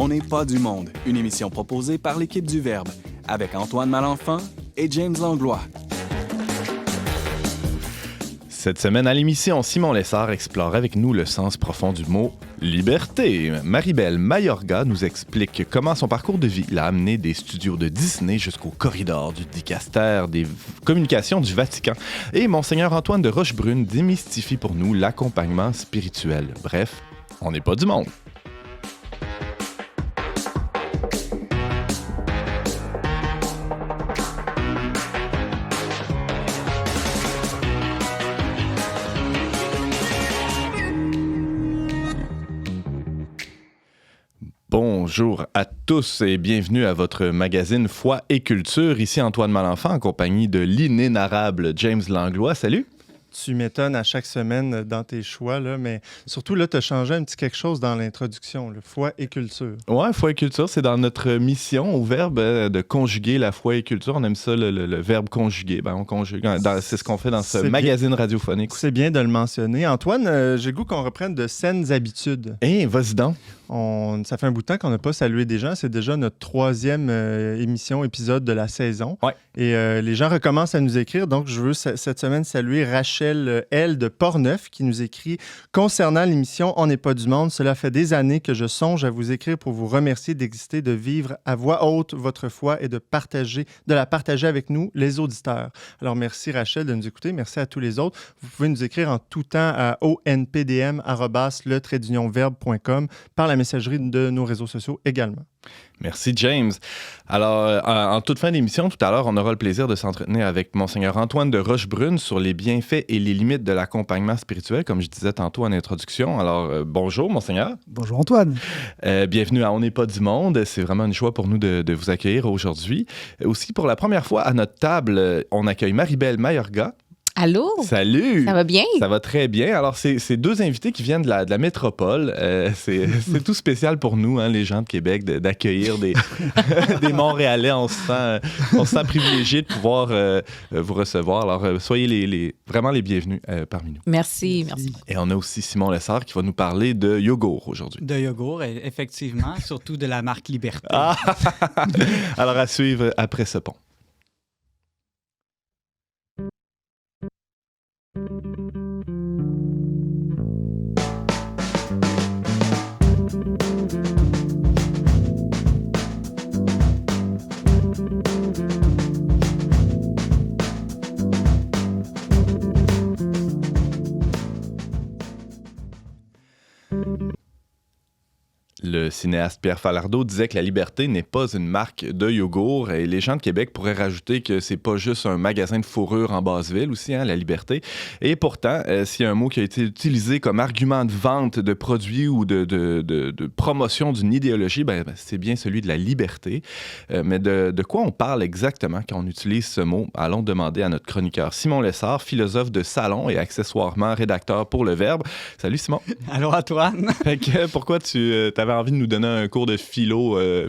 On n'est pas du monde, une émission proposée par l'équipe du Verbe, avec Antoine Malenfant et James Langlois. Cette semaine à l'émission, Simon Lessard explore avec nous le sens profond du mot « liberté ». Maribel Mayorga nous explique comment son parcours de vie l'a amené des studios de Disney jusqu'au corridor du dicaster des communications du Vatican. Et Monseigneur Antoine de Rochebrune démystifie pour nous l'accompagnement spirituel. Bref, on n'est pas du monde. Bonjour à tous et bienvenue à votre magazine Foi et Culture. Ici Antoine Malenfant en compagnie de l'inénarrable James Langlois. Salut! Tu m'étonnes à chaque semaine dans tes choix, là, mais surtout, là, tu as changé un petit quelque chose dans l'introduction, le foi et culture. Ouais, foi et culture, c'est dans notre mission au Verbe de conjuguer la foi et culture. On aime ça, le verbe conjuguer. Ben, on conjugue. C'est ce qu'on fait dans ce magazine radiophonique. C'est bien de le mentionner. Antoine, j'ai le goût qu'on reprenne de saines habitudes. Vas-y donc. Ça fait un bout de temps qu'on n'a pas salué des gens. C'est déjà notre 3e épisode de la saison. Ouais. Et les gens recommencent à nous écrire. Donc, je veux cette semaine saluer Rachel L. de Portneuf qui nous écrit « Concernant l'émission On n'est pas du monde, cela fait des années que je songe à vous écrire pour vous remercier d'exister, de vivre à voix haute votre foi et de la partager avec nous, les auditeurs. » Alors, merci Rachel de nous écouter. Merci à tous les autres. Vous pouvez nous écrire en tout temps à onpdm@le-verbe.com par la messagerie de nos réseaux sociaux également. Merci, James. Alors, en toute fin d'émission, tout à l'heure, on aura le plaisir de s'entretenir avec Monseigneur Antoine de Rochebrune sur les bienfaits et les limites de l'accompagnement spirituel, comme je disais tantôt en introduction. Alors, bonjour, Monseigneur. Bonjour, Antoine. Bienvenue à On n'est pas du monde. C'est vraiment une joie pour nous de vous accueillir aujourd'hui. Aussi, pour la première fois à notre table, on accueille Maribel Mayorga. Allô? Salut! Ça va bien? Ça va très bien. Alors, c'est deux invités qui viennent de la métropole. C'est tout spécial pour nous, hein, les gens de Québec, d'accueillir des Montréalais. On se sent privilégiés de pouvoir vous recevoir. Alors, soyez vraiment les bienvenus parmi nous. Merci. Et on a aussi Simon Lessard qui va nous parler de yogourt aujourd'hui. De yogourt, effectivement, surtout de la marque Liberté. Ah! Alors, à suivre après ce pont. Le cinéaste Pierre Falardeau disait que la Liberté n'est pas une marque de yogourt et les gens de Québec pourraient rajouter que c'est pas juste un magasin de fourrure en Basse-Ville aussi, hein, la Liberté. Et pourtant, s'il y a un mot qui a été utilisé comme argument de vente de produits ou de promotion d'une idéologie, c'est bien celui de la liberté. Mais de quoi on parle exactement quand on utilise ce mot? Allons demander à notre chroniqueur Simon Lessard, philosophe de salon et accessoirement rédacteur pour Le Verbe. Salut Simon. Allô Antoine. Pourquoi tu avais envie de nous donner un cours de philo 2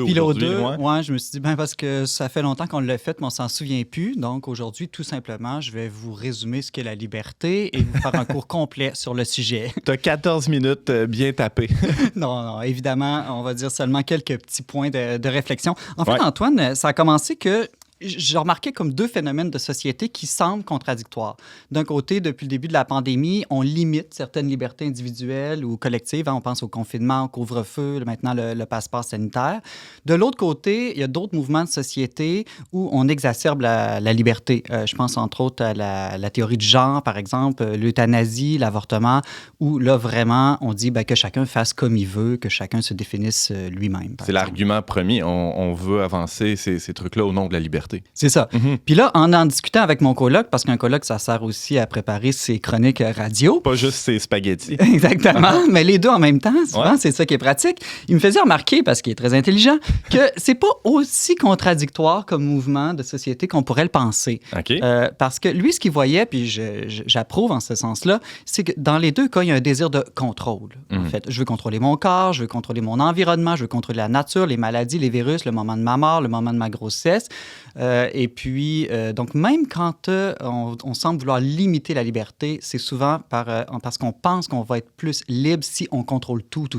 aujourd'hui? Philo 2, ouais, je me suis dit, parce que ça fait longtemps qu'on l'a fait, mais on s'en souvient plus. Donc aujourd'hui, tout simplement, je vais vous résumer ce qu'est la liberté et vous faire un cours complet sur le sujet. Tu as 14 minutes bien tapées. Non, évidemment, on va dire seulement quelques petits points de réflexion. En fait, Ouais. Antoine, ça a commencé que j'ai remarqué comme deux phénomènes de société qui semblent contradictoires. D'un côté, depuis le début de la pandémie, on limite certaines libertés individuelles ou collectives. On pense au confinement, au couvre-feu, maintenant le passeport sanitaire. De l'autre côté, il y a d'autres mouvements de société où on exacerbe la liberté. Je pense entre autres à la théorie du genre, par exemple, l'euthanasie, l'avortement, où là, vraiment, on dit que chacun fasse comme il veut, que chacun se définisse lui-même. C'est l'argument premier. On veut avancer ces trucs-là au nom de la liberté. C'est ça. Mm-hmm. Puis là, en discutant avec mon coloc, parce qu'un coloc, ça sert aussi à préparer ses chroniques radio. Pas juste ses spaghettis. Exactement, mais les deux en même temps, souvent, Ouais. c'est ça qui est pratique. Il me faisait remarquer, parce qu'il est très intelligent, que c'est pas aussi contradictoire comme mouvement de société qu'on pourrait le penser. OK. Parce que lui, ce qu'il voyait, puis j'approuve en ce sens-là, c'est que dans les deux cas, il y a un désir de contrôle. En fait, je veux contrôler mon corps, je veux contrôler mon environnement, je veux contrôler la nature, les maladies, les virus, le moment de ma mort, le moment de ma grossesse. Et puis, donc, même quand on semble vouloir limiter la liberté, c'est souvent parce qu'on pense qu'on va être plus libre si on contrôle tout.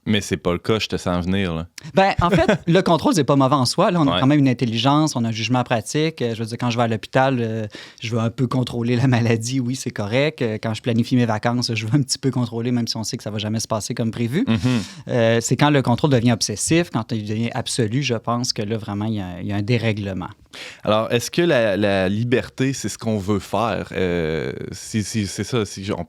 Mais c'est pas le cas, je te sens venir. Là. Ben, en fait, le contrôle, c'est pas mauvais en soi. Là, on a Ouais. quand même une intelligence, on a un jugement pratique. Je veux dire, quand je vais à l'hôpital, je veux un peu contrôler la maladie. Oui, c'est correct. Quand je planifie mes vacances, je veux un petit peu contrôler, même si on sait que ça va jamais se passer comme prévu. Mhm. C'est quand le contrôle devient obsessif, quand il devient absolu, je pense que là, vraiment, il y a un dérèglement. Alors, est-ce que la liberté, c'est ce qu'on veut faire? Si c'est ça, si on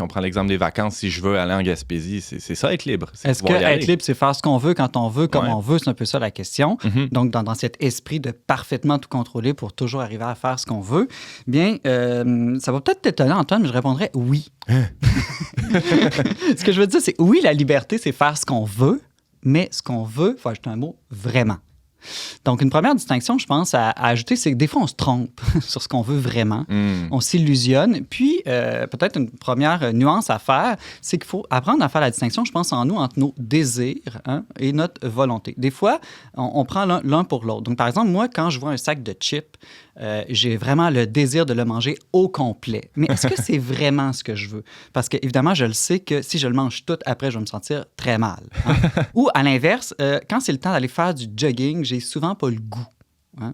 prend l'exemple des vacances, si je veux aller en Gaspésie, c'est ça être libre? C'est Est-ce que pouvoir y aller. être libre, c'est faire ce qu'on veut, quand on veut, comme Ouais. on veut? C'est un peu ça la question. Mhm. Donc, dans cet esprit de parfaitement tout contrôler pour toujours arriver à faire ce qu'on veut, bien, ça va peut-être t'étonner, Antoine, mais je répondrais oui. Ce que je veux dire, c'est oui, la liberté, c'est faire ce qu'on veut, mais ce qu'on veut, il faut ajouter un mot, vraiment. Donc, une première distinction, je pense, à ajouter, c'est que des fois, on se trompe sur ce qu'on veut vraiment. Mm. On s'illusionne. Puis, peut-être une première nuance à faire, c'est qu'il faut apprendre à faire la distinction, je pense, en nous, entre nos désirs et notre volonté. Des fois, on prend l'un pour l'autre. Donc, par exemple, moi, quand je vois un sac de chips, j'ai vraiment le désir de le manger au complet. Mais est-ce que c'est vraiment ce que je veux? Parce que, évidemment, je le sais que si je le mange tout, après, je vais me sentir très mal. Hein? Ou, à l'inverse, quand c'est le temps d'aller faire du jogging, j'ai souvent pas le goût. Hein,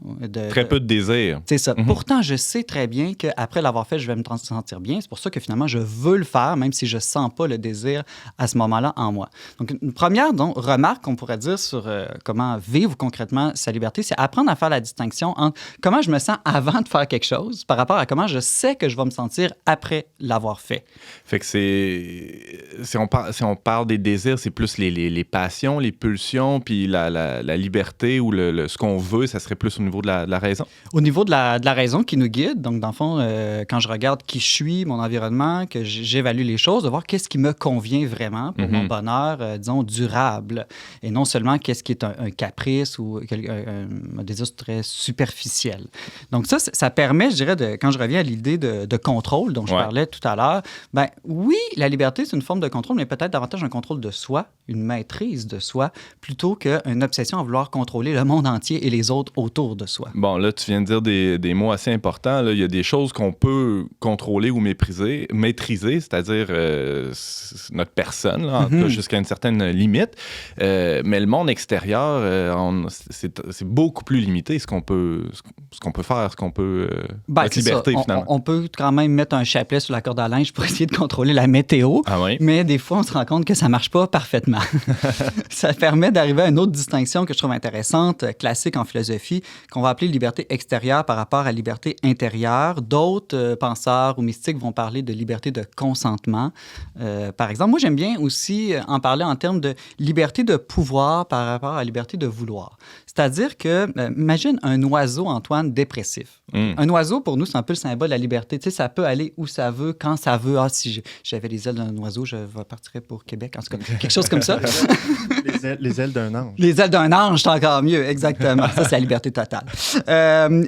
Très peu de désir. C'est ça. Mhm. Pourtant, je sais très bien qu'après l'avoir fait, je vais me sentir bien. C'est pour ça que finalement, je veux le faire, même si je ne sens pas le désir à ce moment-là en moi. Donc, une première remarque qu'on pourrait dire sur comment vivre concrètement sa liberté, c'est apprendre à faire la distinction entre comment je me sens avant de faire quelque chose par rapport à comment je sais que je vais me sentir après l'avoir fait. Fait que si on parle des désirs, c'est plus les passions, les pulsions, puis la liberté ou ce qu'on veut, ça serait plus au niveau de la raison. Au niveau de la raison qui nous guide, donc dans le fond, quand je regarde qui je suis, mon environnement, que j'évalue les choses, de voir qu'est-ce qui me convient vraiment pour mon bonheur, disons, durable, et non seulement qu'est-ce qui est un caprice ou un désir très superficiel. Donc ça permet, je dirais, quand je reviens à l'idée de contrôle dont je parlais tout à l'heure, ben oui, la liberté, c'est une forme de contrôle, mais peut-être davantage un contrôle de soi, une maîtrise de soi, plutôt qu'une obsession à vouloir contrôler le monde entier et les autres autour de soi. Bon, là, tu viens de dire des mots assez importants. Là. Il y a des choses qu'on peut contrôler ou maîtriser, c'est-à-dire notre personne, là, en tout cas, jusqu'à une certaine limite. Mais le monde extérieur, c'est beaucoup plus limité ce qu'on peut faire, notre liberté, finalement. On peut quand même mettre un chapelet sur la corde à linge pour essayer de contrôler la météo, Ah oui? mais des fois, on se rend compte que ça marche pas parfaitement. Ça permet d'arriver à une autre distinction que je trouve intéressante, classique en philosophie, qu'on va appeler liberté extérieure par rapport à liberté intérieure. D'autres penseurs ou mystiques vont parler de liberté de consentement. Par exemple, moi, j'aime bien aussi en parler en termes de liberté de pouvoir par rapport à liberté de vouloir. C'est-à-dire que, imagine un oiseau, Antoine, dépressif. Un oiseau, pour nous, c'est un peu le symbole de la liberté. Tu sais, ça peut aller où ça veut, quand ça veut. Ah, si j'avais les ailes d'un oiseau, je partirais pour Québec. En tout cas, quelque chose comme ça. Les ailes d'un ange. Les ailes d'un ange, c'est encore mieux, exactement. Ça, c'est la liberté totale.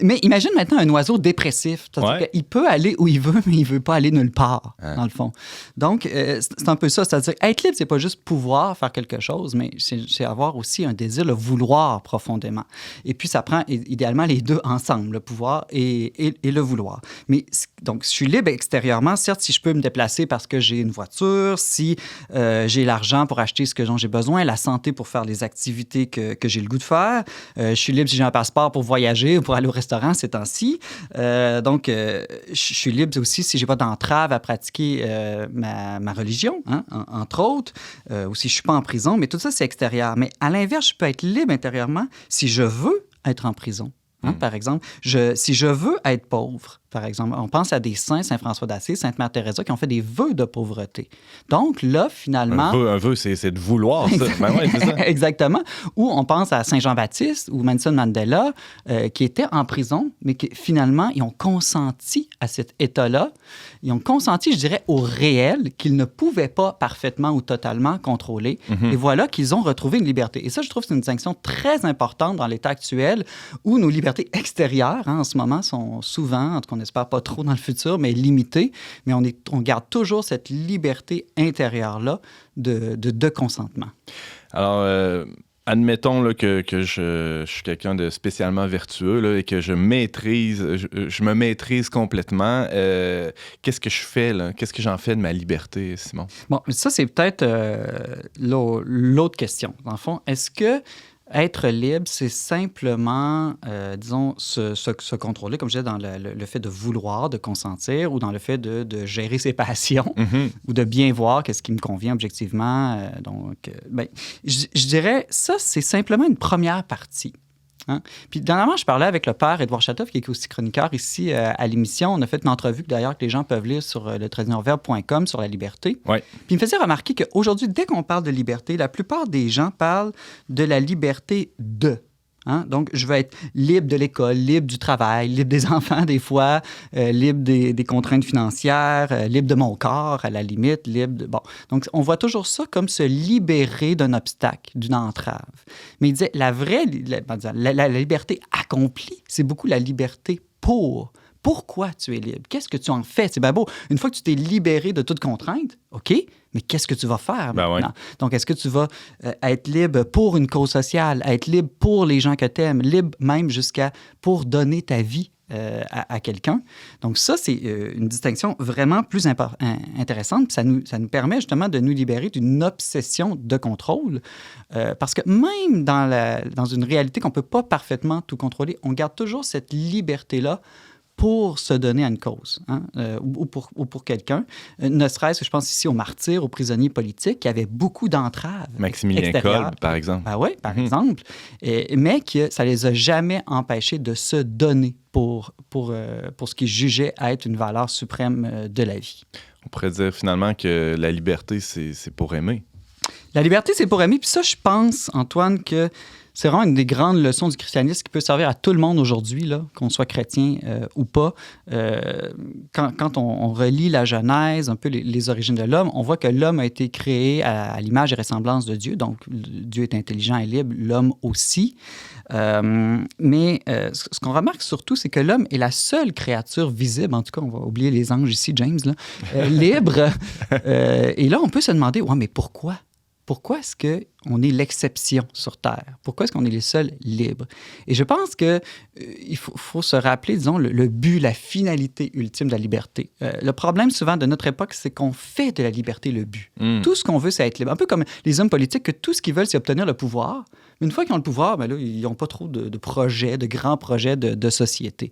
Mais imagine maintenant un oiseau dépressif. C'est-à-dire qu'il peut aller où il veut, mais il ne veut pas aller nulle part, dans le fond. Donc, c'est un peu ça. C'est-à-dire être libre, c'est pas juste pouvoir faire quelque chose, mais c'est avoir aussi un désir, le vouloir profondément. Et puis, ça prend idéalement les deux ensemble, le pouvoir et le vouloir. Mais donc, je suis libre extérieurement. Certes, si je peux me déplacer parce que j'ai une voiture, si j'ai l'argent pour acheter ce dont j'ai besoin, la santé pour faire les activités que j'ai le goût de faire. Je suis libre si j'ai un passeport pour voyager ou pour aller au restaurant ces temps-ci. Donc, je suis libre aussi si j'ai pas d'entrave à pratiquer ma religion, hein, entre autres, ou si je suis pas en prison. Mais tout ça, c'est extérieur. Mais à l'inverse, je peux être libre intérieurement si je veux être en prison. Hein, par exemple, si je veux être pauvre, par exemple, on pense à des saints, Saint François d'Assise, Sainte Mère Thérèse, qui ont fait des vœux de pauvreté. Donc là, finalement... Un vœu, c'est de vouloir, ça. Ben ouais, c'est ça. Exactement. Ou on pense à Saint Jean-Baptiste ou Nelson Mandela, qui étaient en prison, mais qui finalement, ils ont consenti à cet état-là. Ils ont consenti, je dirais, au réel qu'ils ne pouvaient pas parfaitement ou totalement contrôler. Et voilà qu'ils ont retrouvé une liberté. Et ça, je trouve que c'est une distinction très importante dans l'état actuel où nos libertés extérieures, hein, en ce moment, sont souvent, en tout cas, on n'espère pas trop dans le futur, mais limitées. Mais on garde toujours cette liberté intérieure-là de consentement. Alors, Admettons là, que je suis quelqu'un de spécialement vertueux là, et que je me maîtrise complètement. Qu'est-ce que je fais, là? Qu'est-ce que j'en fais de ma liberté, Simon? Bon, ça, c'est peut-être l'autre question. Dans le fond, est-ce que être libre, c'est simplement, disons, se contrôler, comme je disais, dans le fait de vouloir, de consentir, ou dans le fait de gérer ses passions, ou de bien voir qu'est-ce qui me convient objectivement. Je dirais, ça, c'est simplement une première partie. Hein? Puis, dernièrement, je parlais avec le père Édouard Chatoff, qui est aussi chroniqueur ici à l'émission. On a fait une entrevue, d'ailleurs, que les gens peuvent lire sur le traductionverbe.com sur la liberté. Ouais. Puis, il me faisait remarquer qu'aujourd'hui, dès qu'on parle de liberté, la plupart des gens parlent de la liberté de. Hein? Donc, je veux être libre de l'école, libre du travail, libre des enfants des fois, libre des contraintes financières, libre de mon corps à la limite, libre de... Bon, donc on voit toujours ça comme se libérer d'un obstacle, d'une entrave. Mais il disait, la vraie, la liberté accomplie, c'est beaucoup la liberté pour. Pourquoi tu es libre? Qu'est-ce que tu en fais? C'est bien beau. Une fois que tu t'es libéré de toute contrainte, OK, mais qu'est-ce que tu vas faire maintenant? Ouais. Donc, est-ce que tu vas être libre pour une cause sociale, être libre pour les gens que tu aimes, libre même jusqu'à pour donner ta vie à quelqu'un? Donc, ça, c'est une distinction vraiment plus intéressante. Puis ça nous permet justement de nous libérer d'une obsession de contrôle. Parce que même dans une réalité qu'on ne peut pas parfaitement tout contrôler, on garde toujours cette liberté-là pour se donner à une cause, hein, ou pour quelqu'un. Ne serait-ce que, je pense ici aux martyrs, aux prisonniers politiques, qui avaient beaucoup d'entraves Maximilien extérieures. Kolb, par exemple. Ben oui, par exemple. Mais que ça ne les a jamais empêchés de se donner pour ce qu'ils jugeaient être une valeur suprême de la vie. On pourrait dire finalement que la liberté, c'est pour aimer. La liberté, c'est pour aimer. Puis ça, je pense, Antoine, que c'est vraiment une des grandes leçons du christianisme qui peut servir à tout le monde aujourd'hui, là, qu'on soit chrétien ou pas. Quand on relit la Genèse, un peu les origines de l'homme, on voit que l'homme a été créé à l'image et ressemblance de Dieu. Donc, Dieu est intelligent et libre, l'homme aussi. Mais ce qu'on remarque surtout, c'est que l'homme est la seule créature visible, en tout cas, on va oublier les anges ici, James, là, libre. Et là, on peut se demander, ouais, mais pourquoi? Pourquoi est-ce qu'on est l'exception sur Terre? Pourquoi est-ce qu'on est les seuls libres? Et je pense qu'il faut se rappeler, disons, le but, la finalité ultime de la liberté. Le problème souvent de notre époque, c'est qu'on fait de la liberté le but. Tout ce qu'on veut, c'est être libre. Un peu comme les hommes politiques, que tout ce qu'ils veulent, c'est obtenir le pouvoir. Mais une fois qu'ils ont le pouvoir, ben là, ils n'ont pas trop de projets, de grands projets de société.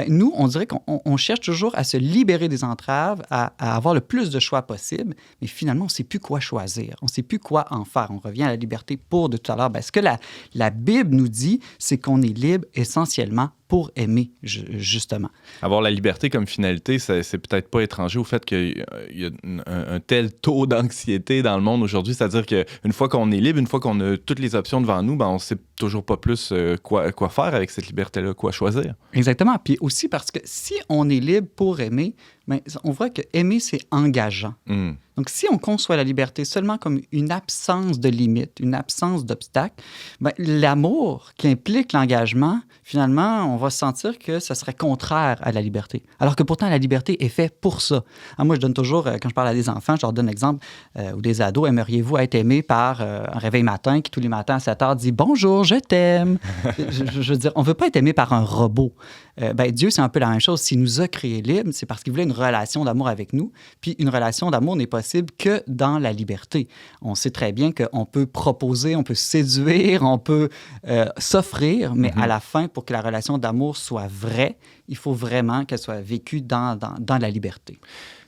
Nous, on dirait qu'on cherche toujours à se libérer des entraves, à avoir le plus de choix possible, mais finalement, on ne sait plus quoi choisir. On ne sait plus quoi en faire. On revient à la liberté pour de tout à l'heure. Ce que la Bible nous dit, c'est qu'on est libre essentiellement pour aimer, justement. Avoir la liberté comme finalité, c'est peut-être pas étranger au fait qu'il y a un tel taux d'anxiété dans le monde aujourd'hui. C'est-à-dire qu'une fois qu'on est libre, une fois qu'on a toutes les options devant nous, on ne sait toujours pas plus quoi faire avec cette liberté-là, quoi choisir. Exactement. Puis aussi parce que si on est libre pour aimer, on voit que aimer, c'est engageant. Donc, si on conçoit la liberté seulement comme une absence de limite, une absence d'obstacle, l'amour qui implique l'engagement, finalement, on va sentir que ça serait contraire à la liberté. Alors que pourtant, la liberté est faite pour ça. Moi, je donne toujours, quand je parle à des enfants, je leur donne l'exemple, ou des ados, aimeriez-vous être aimé par un réveil matin qui, tous les matins à 7 heures, dit « Bonjour, je t'aime ». Je veux dire, on ne veut pas être aimé par un robot. Dieu, c'est un peu la même chose. S'il nous a créés libres, c'est parce qu'il voulait une relation d'amour avec nous. Puis une relation d'amour n'est possible que dans la liberté. On sait très bien qu'on peut proposer, on peut séduire, on peut s'offrir, mais à la fin, pour que la relation d'amour soit vraie, il faut vraiment qu'elle soit vécue dans la liberté.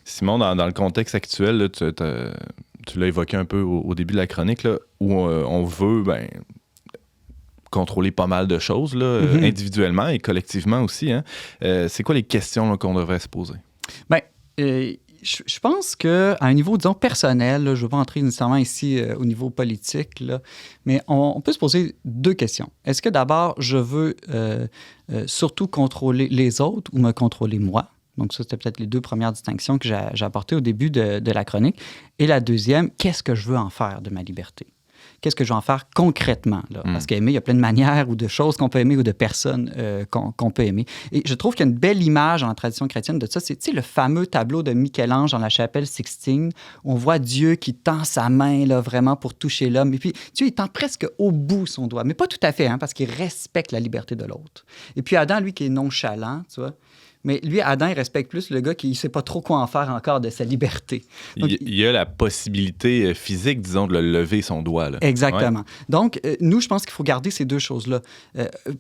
Simon, dans le contexte actuel, là, tu l'as évoqué un peu au début de la chronique, là, où on veut contrôler pas mal de choses, là, individuellement et collectivement aussi. Hein. C'est quoi les questions là, qu'on devrait se poser? Je pense qu'à un niveau, disons, personnel, là, je ne veux pas entrer nécessairement ici au niveau politique, là, mais on peut se poser deux questions. Est-ce que d'abord, je veux surtout contrôler les autres ou me contrôler moi? Donc ça, c'était peut-être les deux premières distinctions que j'ai apportées au début de la chronique. Et la deuxième, qu'est-ce que je veux en faire de ma liberté? qu'est-ce que je vais en faire concrètement? Là? Parce qu'aimer, il y a plein de manières ou de choses qu'on peut aimer ou de personnes qu'on peut aimer. Et je trouve qu'il y a une belle image dans la tradition chrétienne de ça. C'est, tu sais, le fameux tableau de Michel-Ange dans la chapelle Sixtine. On voit Dieu qui tend sa main là, vraiment pour toucher l'homme. Et puis, Dieu, il tend presque au bout son doigt. Mais pas tout à fait, hein, parce qu'il respecte la liberté de l'autre. Et puis Adam, lui, qui est nonchalant, tu vois. Mais lui, Adam, il respecte plus le gars qui ne sait pas trop quoi en faire encore de sa liberté. Donc, il y a la possibilité physique, disons, de le lever son doigt. Là. Exactement. Ouais. Donc, nous, je pense qu'il faut garder ces deux choses-là.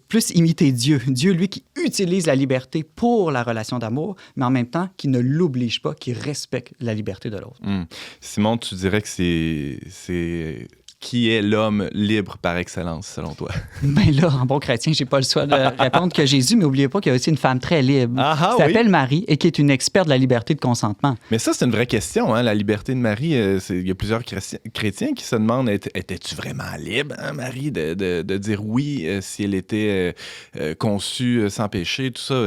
Plus imiter Dieu. Dieu, lui, qui utilise la liberté pour la relation d'amour, mais en même temps, qui ne l'oblige pas, qui respecte la liberté de l'autre. Simon, tu dirais que c'est... Qui est l'homme libre par excellence, selon toi? Bien là, en bon chrétien, j'ai pas le choix de répondre que Jésus, mais n'oubliez pas qu'il y a aussi une femme très libre qui s'appelle Marie et qui est une experte de la liberté de consentement. Mais ça, c'est une vraie question, hein? La liberté de Marie. Il y a plusieurs chrétiens qui se demandent, étais-tu vraiment libre, hein, Marie, de dire oui si elle était conçue sans péché, tout ça?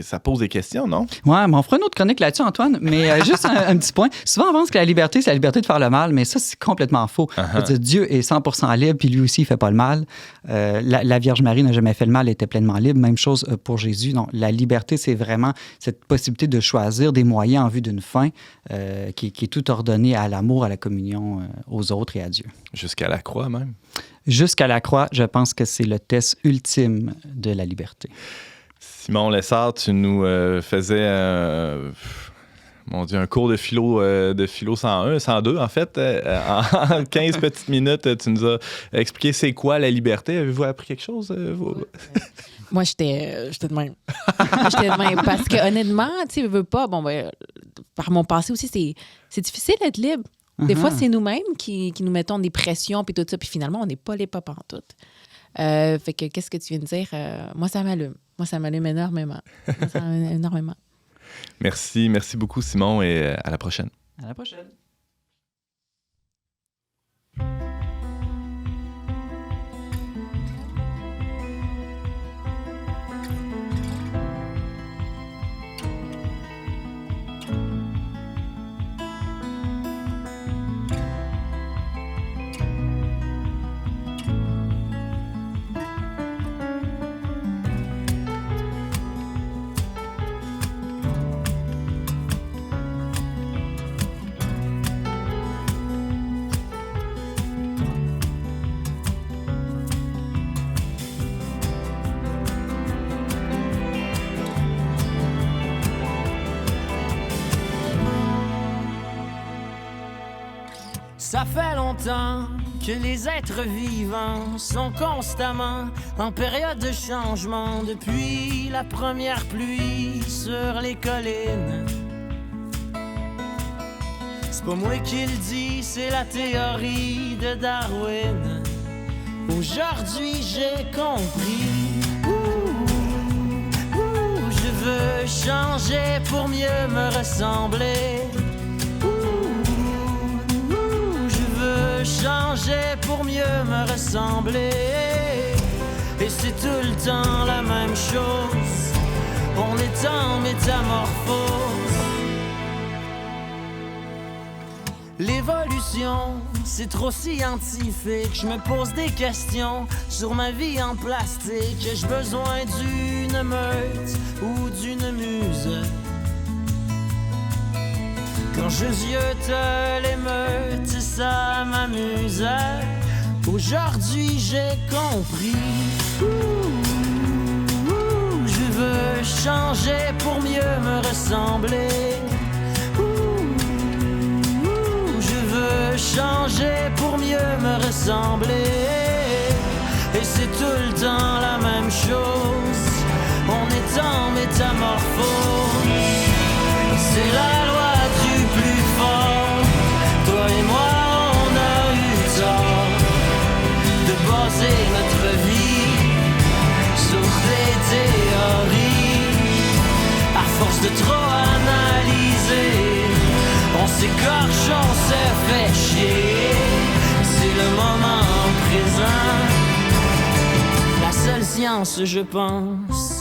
Ça pose des questions, non? Oui, mais on fera une autre chronique là-dessus, Antoine, mais juste un petit point. Souvent, on pense que la liberté, c'est la liberté de faire le mal, mais ça, c'est complètement faux. Dieu est 100% libre, puis lui aussi, il ne fait pas le mal. La Vierge Marie n'a jamais fait le mal, elle était pleinement libre. Même chose pour Jésus. Non, la liberté, c'est vraiment cette possibilité de choisir des moyens en vue d'une fin qui est tout ordonnée à l'amour, à la communion aux autres et à Dieu. Jusqu'à la croix, même. Jusqu'à la croix, je pense que c'est le test ultime de la liberté. Simon Lessard, tu nous faisais... Mon Dieu, un cours de philo 101, 102, en fait. En 15 petites minutes, tu nous as expliqué c'est quoi la liberté. Avez-vous appris quelque chose, vous? Moi, j'étais de même. J'étais de même. Parce que honnêtement, tu sais, veux pas... Bon, ben, par mon passé aussi, c'est difficile d'être libre. Des fois, c'est nous-mêmes qui nous mettons des pressions puis tout ça. Puis finalement, on n'est pas les papas en tout. Fait que qu'est-ce que tu viens de dire? Moi, ça m'allume. Moi, ça m'allume énormément. Énormément. Merci beaucoup, Simon, et à la prochaine. À la prochaine. Ça fait longtemps que les êtres vivants sont constamment en période de changement depuis la première pluie sur les collines. C'est pas moi qui le dis, c'est la théorie de Darwin. Aujourd'hui j'ai compris. Je veux changer pour mieux me ressembler. Changer pour mieux me ressembler. Et c'est tout le temps la même chose. On est en métamorphose. L'évolution, c'est trop scientifique. Je me pose des questions sur ma vie en plastique. J'ai besoin d'une meute ou d'une muse. Quand je ziote l'émeute, ça m'amuse. Aujourd'hui j'ai compris. Je veux changer pour mieux me ressembler. Je veux changer pour mieux me ressembler. Et c'est tout le temps la même chose. On est en métamorphose. C'est la loi du plus fort. Toi et moi, on a eu tort de baser notre vie sur des théories. À force de trop analyser, on s'écorche, on se fait chier. C'est le moment présent, la seule science, je pense.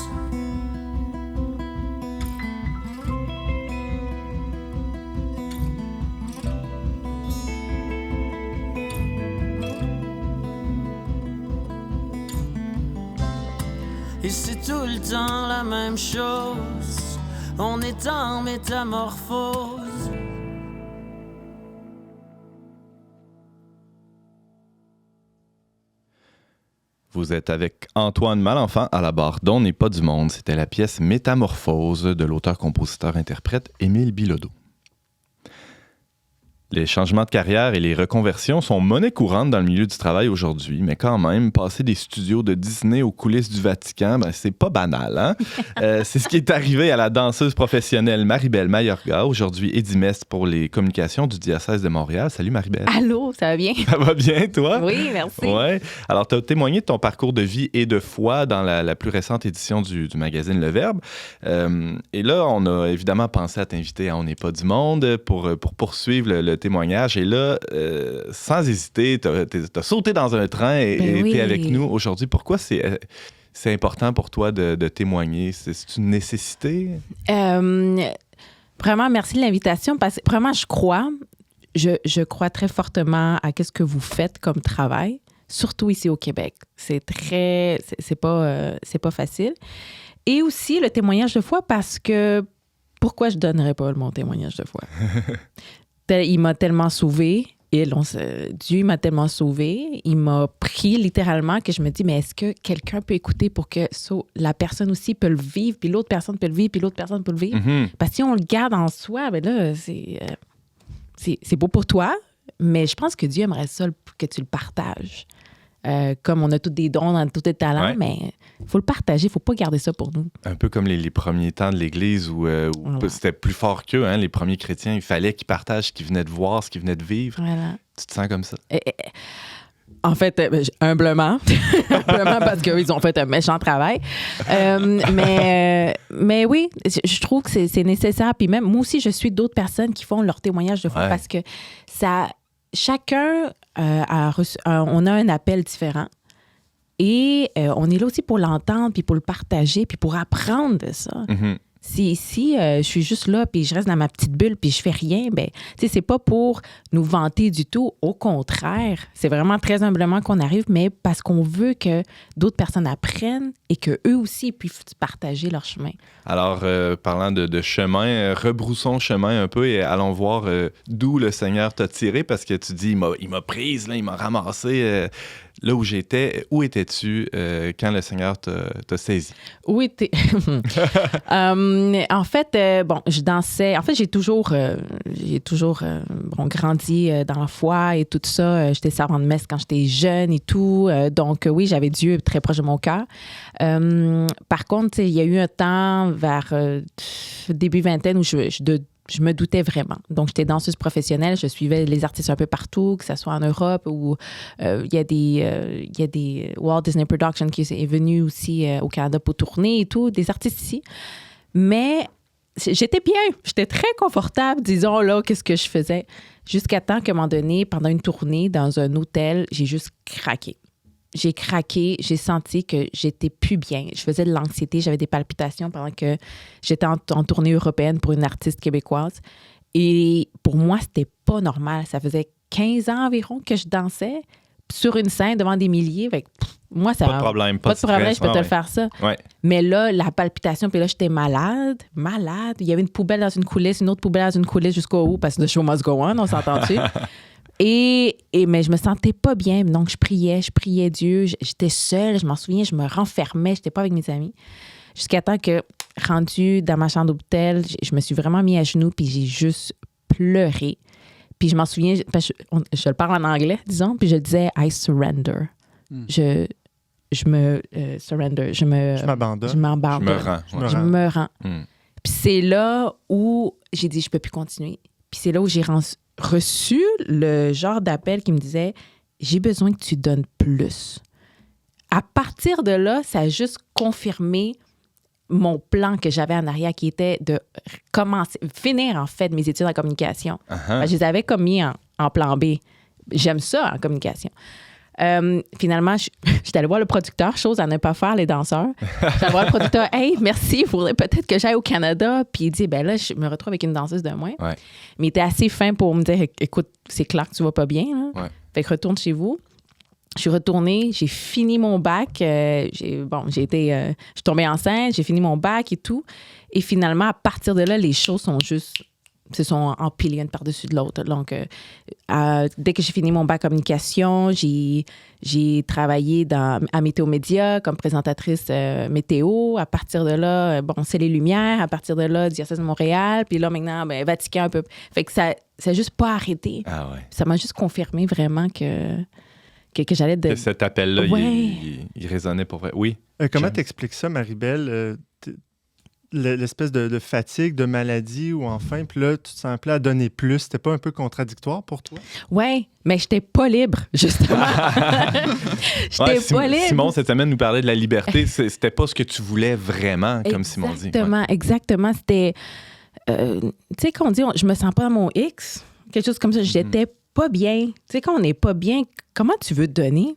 Et c'est tout le temps la même chose. On est en métamorphose. Vous êtes avec Antoine Malenfant à la barre d'On n'est pas du monde. C'était la pièce Métamorphose de l'auteur-compositeur-interprète Émile Bilodeau. Les changements de carrière et les reconversions sont monnaie courante dans le milieu du travail aujourd'hui, mais quand même, passer des studios de Disney aux coulisses du Vatican, c'est pas banal, hein? C'est ce qui est arrivé à la danseuse professionnelle Maribel Mayorga, aujourd'hui édimestre pour les communications du diocèse de Montréal. Salut Maribel. Allô, ça va bien? Ça va bien, toi? Oui, merci. Ouais. Alors, tu as témoigné de ton parcours de vie et de foi dans la plus récente édition du magazine Le Verbe. Et là, on a évidemment pensé à t'inviter à On n'est pas du monde pour poursuivre le témoignage. Et là, sans hésiter, t'as sauté dans un train et t'es avec nous aujourd'hui. Pourquoi c'est important pour toi de témoigner? C'est une nécessité? Vraiment, merci de l'invitation parce que vraiment, je crois très fortement à ce que vous faites comme travail, surtout ici au Québec. C'est pas facile. Et aussi le témoignage de foi parce que pourquoi je donnerais pas mon témoignage de foi? Il m'a tellement sauvée. Dieu m'a tellement sauvée. Il m'a pris littéralement que je me dis, mais est-ce que quelqu'un peut écouter pour que la personne aussi peut le vivre, puis l'autre personne peut le vivre, puis l'autre personne peut le vivre? Mm-hmm. Parce que si on le garde en soi, ben là, c'est beau pour toi, mais je pense que Dieu aimerait ça que tu le partages. Comme on a tous des dons, on a tous des talents, mais il faut le partager, il ne faut pas garder ça pour nous. Un peu comme les premiers temps de l'Église où c'était plus fort qu'eux, hein, les premiers chrétiens. Il fallait qu'ils partagent ce qu'ils venaient de voir, ce qu'ils venaient de vivre. Voilà. Tu te sens comme ça? En fait, humblement parce qu'ils ont fait un méchant travail. Mais oui, je trouve que c'est nécessaire. Puis même, moi aussi, je suis d'autres personnes qui font leur témoignage de foi parce que chacun on a un appel différent. Et on est là aussi pour l'entendre, puis pour le partager, puis pour apprendre de ça. Mm-hmm. Si je suis juste là, puis je reste dans ma petite bulle, puis je fais rien, ben, tu sais, c'est pas pour nous vanter du tout. Au contraire, c'est vraiment très humblement qu'on arrive, mais parce qu'on veut que d'autres personnes apprennent et qu'eux aussi puissent partager leur chemin. Alors, parlant de chemin, rebroussons chemin un peu et allons voir d'où le Seigneur t'a tiré, parce que tu dis, il m'a prise, là, il m'a ramassé. Là où j'étais, où étais-tu quand le Seigneur t'a saisi? Où étais... en fait, je dansais. En fait, j'ai toujours grandi dans la foi et tout ça. J'étais servante de messe quand j'étais jeune et tout. Donc, oui, j'avais Dieu très proche de mon cœur. Par contre, il y a eu un temps vers début vingtaine où je me doutais vraiment. Donc, j'étais danseuse professionnelle. Je suivais les artistes un peu partout, que ce soit en Europe ou il y a des Walt Disney Productions qui est venu aussi au Canada pour tourner et tout, des artistes ici. Mais j'étais bien. J'étais très confortable, disons, là, qu'est-ce que je faisais. Jusqu'à temps qu'à un moment donné, pendant une tournée dans un hôtel, j'ai juste craqué. J'ai craqué, j'ai senti que j'étais plus bien. Je faisais de l'anxiété, j'avais des palpitations pendant que j'étais en tournée européenne pour une artiste québécoise. Et pour moi, c'était pas normal. Ça faisait 15 ans environ que je dansais sur une scène devant des milliers. Fait que, moi, ça pas de problème, pas de problème, je peux te le faire ça. Ouais. Mais là, la palpitation, puis là, j'étais malade. Il y avait une poubelle dans une coulisse, une autre poubelle dans une coulisse jusqu'au haut, parce que the show must go on, on s'entend-tu? Mais je me sentais pas bien. Donc, je priais Dieu. J'étais seule, je m'en souviens, je me renfermais, j'étais pas avec mes amis. Jusqu'à temps que, rendue dans ma chambre d'hôtel, je me suis vraiment mis à genoux, puis j'ai juste pleuré. Puis je m'en souviens, je le parle en anglais, disons, puis je disais « I surrender ». Je me surrender, je m'abandonne. Je me rends. Puis c'est là où j'ai dit « je peux plus continuer ». Puis c'est là où j'ai reçu le genre d'appel qui me disait « j'ai besoin que tu donnes plus ». À partir de là, ça a juste confirmé mon plan que j'avais en arrière, qui était de finir en fait mes études en communication. Je les avais comme mis en plan B. J'aime ça en communication. Finalement, j'étais allée voir le producteur, chose à ne pas faire les danseurs. J'étais allée voir le producteur, « Hey, merci, il faudrait peut-être que j'aille au Canada. » Puis il dit, ben là, je me retrouve avec une danseuse de moins. Ouais. Mais il était assez fin pour me dire, « Écoute, c'est clair que tu vas pas bien. Là. Ouais. Fait que retourne chez vous. » Je suis retournée, j'ai fini mon bac. Je suis tombée enceinte, j'ai fini mon bac et tout. Et finalement, à partir de là, les choses se sont empilées une par-dessus de l'autre. Donc, dès que j'ai fini mon bac communication, j'ai travaillé à Météo Média comme présentatrice météo. À partir de là, c'est les Lumières. À partir de là, Diocèse de Montréal. Puis là, maintenant, Vatican un peu. Fait que ça n'a juste pas arrêté. Ah ouais. Ça m'a juste confirmé vraiment que j'allais de... Que cet appel-là, Ouais. il résonnait pour vrai. Oui. Comment Jean. t'expliques ça, Marie-Belle? L'espèce de fatigue, de maladie ou enfin, puis là, tu te sens appelé à donner plus. C'était pas un peu contradictoire pour toi? Oui, mais j'étais pas libre, justement. J'étais pas libre. Simon, cette semaine, nous parlait de la liberté. C'était pas ce que tu voulais vraiment, comme Simon dit. Exactement. C'était... tu sais, quand on dit « je me sens pas à mon X », quelque chose comme ça, j'étais pas bien. Tu sais, quand on n'est pas bien, comment tu veux donner?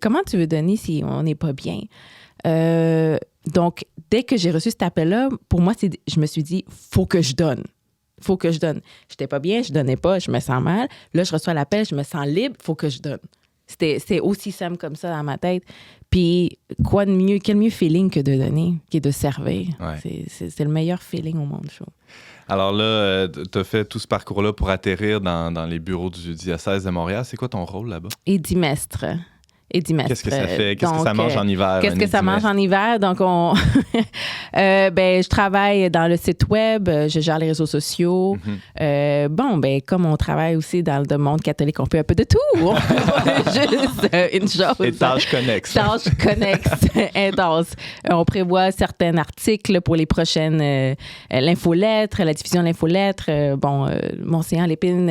Comment tu veux donner si on n'est pas bien? Donc, dès que j'ai reçu cet appel-là, pour moi, je me suis dit, faut que je donne. Faut que je donne. J'étais pas bien, je donnais pas, je me sens mal. Là, je reçois l'appel, je me sens libre, faut que je donne. C'est aussi simple comme ça dans ma tête. Puis, quel mieux feeling que de donner, qui est de servir. Ouais. C'est le meilleur feeling au monde, je trouve. Alors là, tu as fait tout ce parcours-là pour atterrir dans les bureaux du diocèse de Montréal. C'est quoi ton rôle là-bas? Édimestre. Qu'est-ce que ça fait? Qu'est-ce que ça mange en hiver? Qu'est-ce que ça mange en hiver? Donc, je travaille dans le site web, je gère les réseaux sociaux. Comme on travaille aussi dans le monde catholique, on fait un peu de tout. On fait juste une chose. Et tâches connexes. Tâches connexes, intenses. On prévoit certains articles pour les prochaines l'infolettre, la diffusion de l'infolettre. Monseigneur Lépine,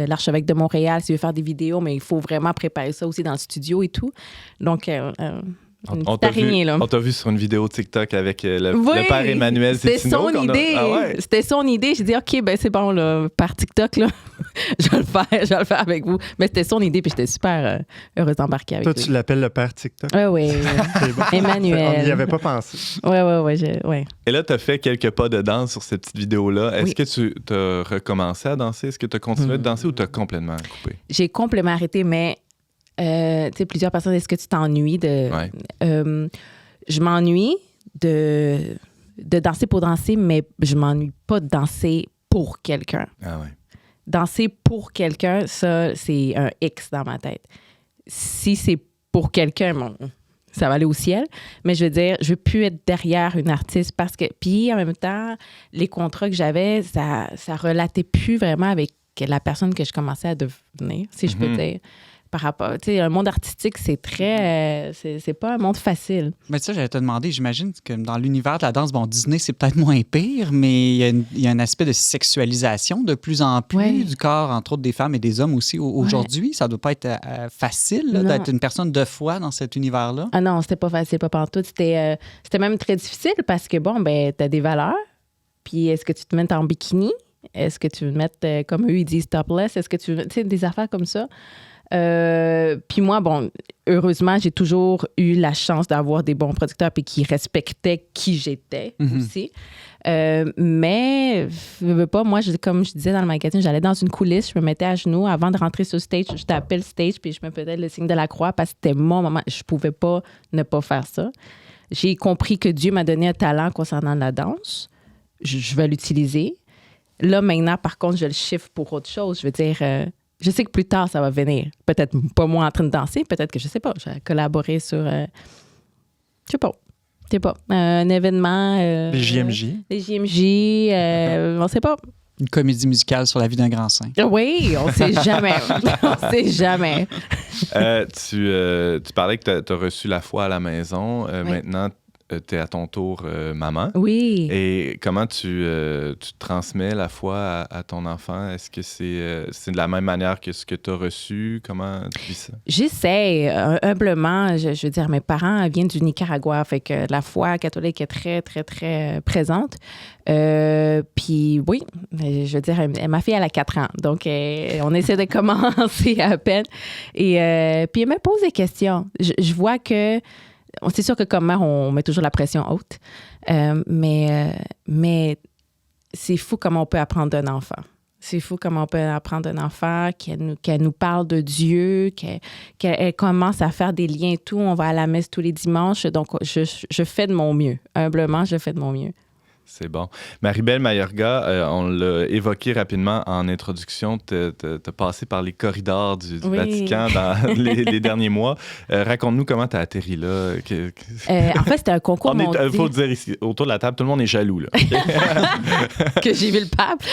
l'archevêque de Montréal, s'il veut faire des vidéos, mais il faut vraiment préparer ça aussi dans le studio et tout. Donc, une petite araignée, là. On t'a vu sur une vidéo TikTok avec le père Emmanuel C'était Cétino. son idée. C'était son idée. J'ai dit, OK, c'est bon, là, par TikTok, là, je vais le faire avec vous. Mais c'était son idée, puis j'étais super heureuse d'embarquer avec lui. Toi, tu l'appelles le père TikTok? Oui. Bon. Emmanuel. On n'y avait pas pensé. Oui. Et là, tu as fait quelques pas de danse sur cette petite vidéo-là. Est-ce que tu as recommencé à danser? Est-ce que tu as continué de danser ou tu as complètement coupé? J'ai complètement arrêté, mais tu sais, plusieurs personnes, est-ce que tu t'ennuies de... je m'ennuie de danser pour danser, mais je m'ennuie pas de danser pour quelqu'un. Ah ouais. Danser pour quelqu'un, ça, c'est un X dans ma tête. Si c'est pour quelqu'un, ça va aller au ciel. Mais je veux dire, je veux plus être derrière une artiste parce que... Puis, en même temps, les contrats que j'avais, ça relatait plus vraiment avec la personne que je commençais à devenir, si je peux dire. Par rapport, tu sais, un monde artistique, c'est très... c'est pas un monde facile. Mais ça, j'allais te demander, j'imagine que dans l'univers de la danse, Disney, c'est peut-être moins pire, mais il y a un aspect de sexualisation de plus en plus du corps, entre autres des femmes et des hommes aussi aujourd'hui. Ça doit pas être facile là, d'être une personne de foi dans cet univers-là. Ah non, c'était pas facile, pas pantoute. C'était même très difficile parce que, t'as des valeurs. Puis est-ce que tu te mets en bikini? Est-ce que tu veux te mettre, comme eux, ils disent topless? Est-ce que tu veux... Tu sais, des affaires comme ça. Puis moi, heureusement, j'ai toujours eu la chance d'avoir des bons producteurs puis qui respectaient qui j'étais aussi. Mais, je veux pas, moi, comme je disais dans le magazine, j'allais dans une coulisse, je me mettais à genoux avant de rentrer sur stage, je tapais le stage puis je me faisais le signe de la croix parce que c'était mon moment. Je pouvais pas ne pas faire ça. J'ai compris que Dieu m'a donné un talent concernant la danse. Je vais l'utiliser. Là, maintenant, par contre, je le chiffre pour autre chose. Je veux dire... je sais que plus tard, ça va venir. Peut-être pas moi en train de danser, peut-être que, je sais pas, je vais collaborer sur, je sais pas, un événement. Les JMJ. Les JMJ, on sait pas. Une comédie musicale sur la vie d'un grand saint. Oui, on sait jamais. On sait jamais. Tu parlais que tu as reçu la foi à la maison. Maintenant, tu es à ton tour maman. Oui. Et comment tu transmets la foi à ton enfant? Est-ce que c'est de la même manière que ce que tu as reçu? Comment tu vis ça? J'essaie, humblement. Je veux dire, mes parents viennent du Nicaragua, fait que la foi catholique est très, très, très présente. Puis oui, je veux dire, ma fille, elle a 4 ans. Donc, on essaie de commencer à peine. Et puis, elle me pose des questions. Je vois que... C'est sûr que comme mère, on met toujours la pression haute, mais c'est fou comment on peut apprendre d'un enfant. C'est fou comment on peut apprendre un enfant, qu'elle nous parle de Dieu, qu'elle commence à faire des liens et tout. On va à la messe tous les dimanches. Donc, je fais de mon mieux. Humblement, je fais de mon mieux. C'est bon. Marie-Belle Mayorga, on l'a évoqué rapidement en introduction, t'as passé par les corridors du Oui. Vatican dans les derniers mois. Raconte-nous comment t'as atterri là. En fait, c'était un concours mondial. Il faut dire ici, autour de la table, tout le monde est jaloux. Là. Que j'ai vu le pape.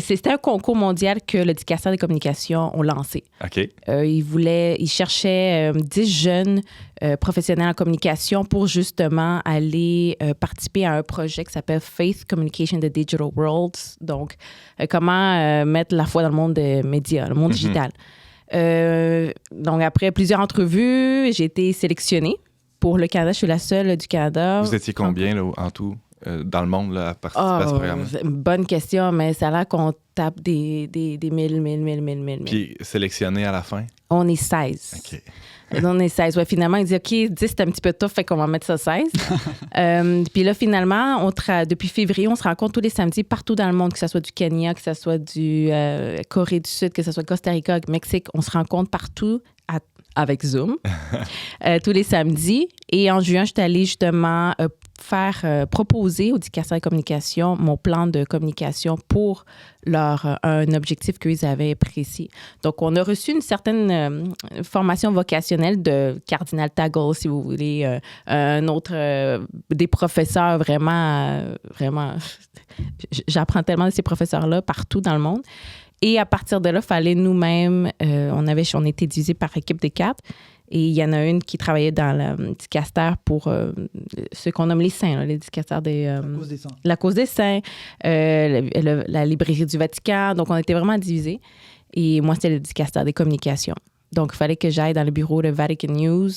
C'était un concours mondial que le dicastère des communications ont lancé. OK. Ils cherchaient 10 jeunes professionnels en communication pour justement aller participer à un projet qui s'appelle Faith Communication the Digital Worlds. Donc, comment mettre la foi dans le monde des médias, le monde digital. Donc, après plusieurs entrevues, j'ai été sélectionnée pour le Canada. Je suis la seule du Canada. Vous étiez combien là, en tout dans le monde là, à participer à ce programme? C'est une bonne question, mais ça a l'air qu'on tape des 1000. Puis sélectionné à la fin? On est 16. OK. On est 16. Ouais, finalement, il dit OK, 10, c'est un petit peu tough, fait qu'on va mettre ça 16. Puis là, finalement, depuis février, on se rencontre tous les samedis partout dans le monde, que ce soit du Kenya, que ce soit du Corée du Sud, que ce soit Costa Rica, Mexique. On se rencontre partout avec Zoom tous les samedis. Et en juin, je suis allée justement proposer au dicastère de communication mon plan de communication pour un objectif qu'ils avaient précis. Donc, on a reçu une certaine formation vocationnelle de Cardinal Tagle, si vous voulez, un autre, des professeurs vraiment, j'apprends tellement de ces professeurs-là partout dans le monde. Et à partir de là, il fallait nous-mêmes, on était divisés par équipe de 4. Et il y en a une qui travaillait dans le dicastère pour ce qu'on nomme les saints, là, les dicastères la cause des saints, la librairie du Vatican. Donc, on était vraiment divisés. Et moi, c'était le dicastère des communications. Donc, il fallait que j'aille dans le bureau de Vatican News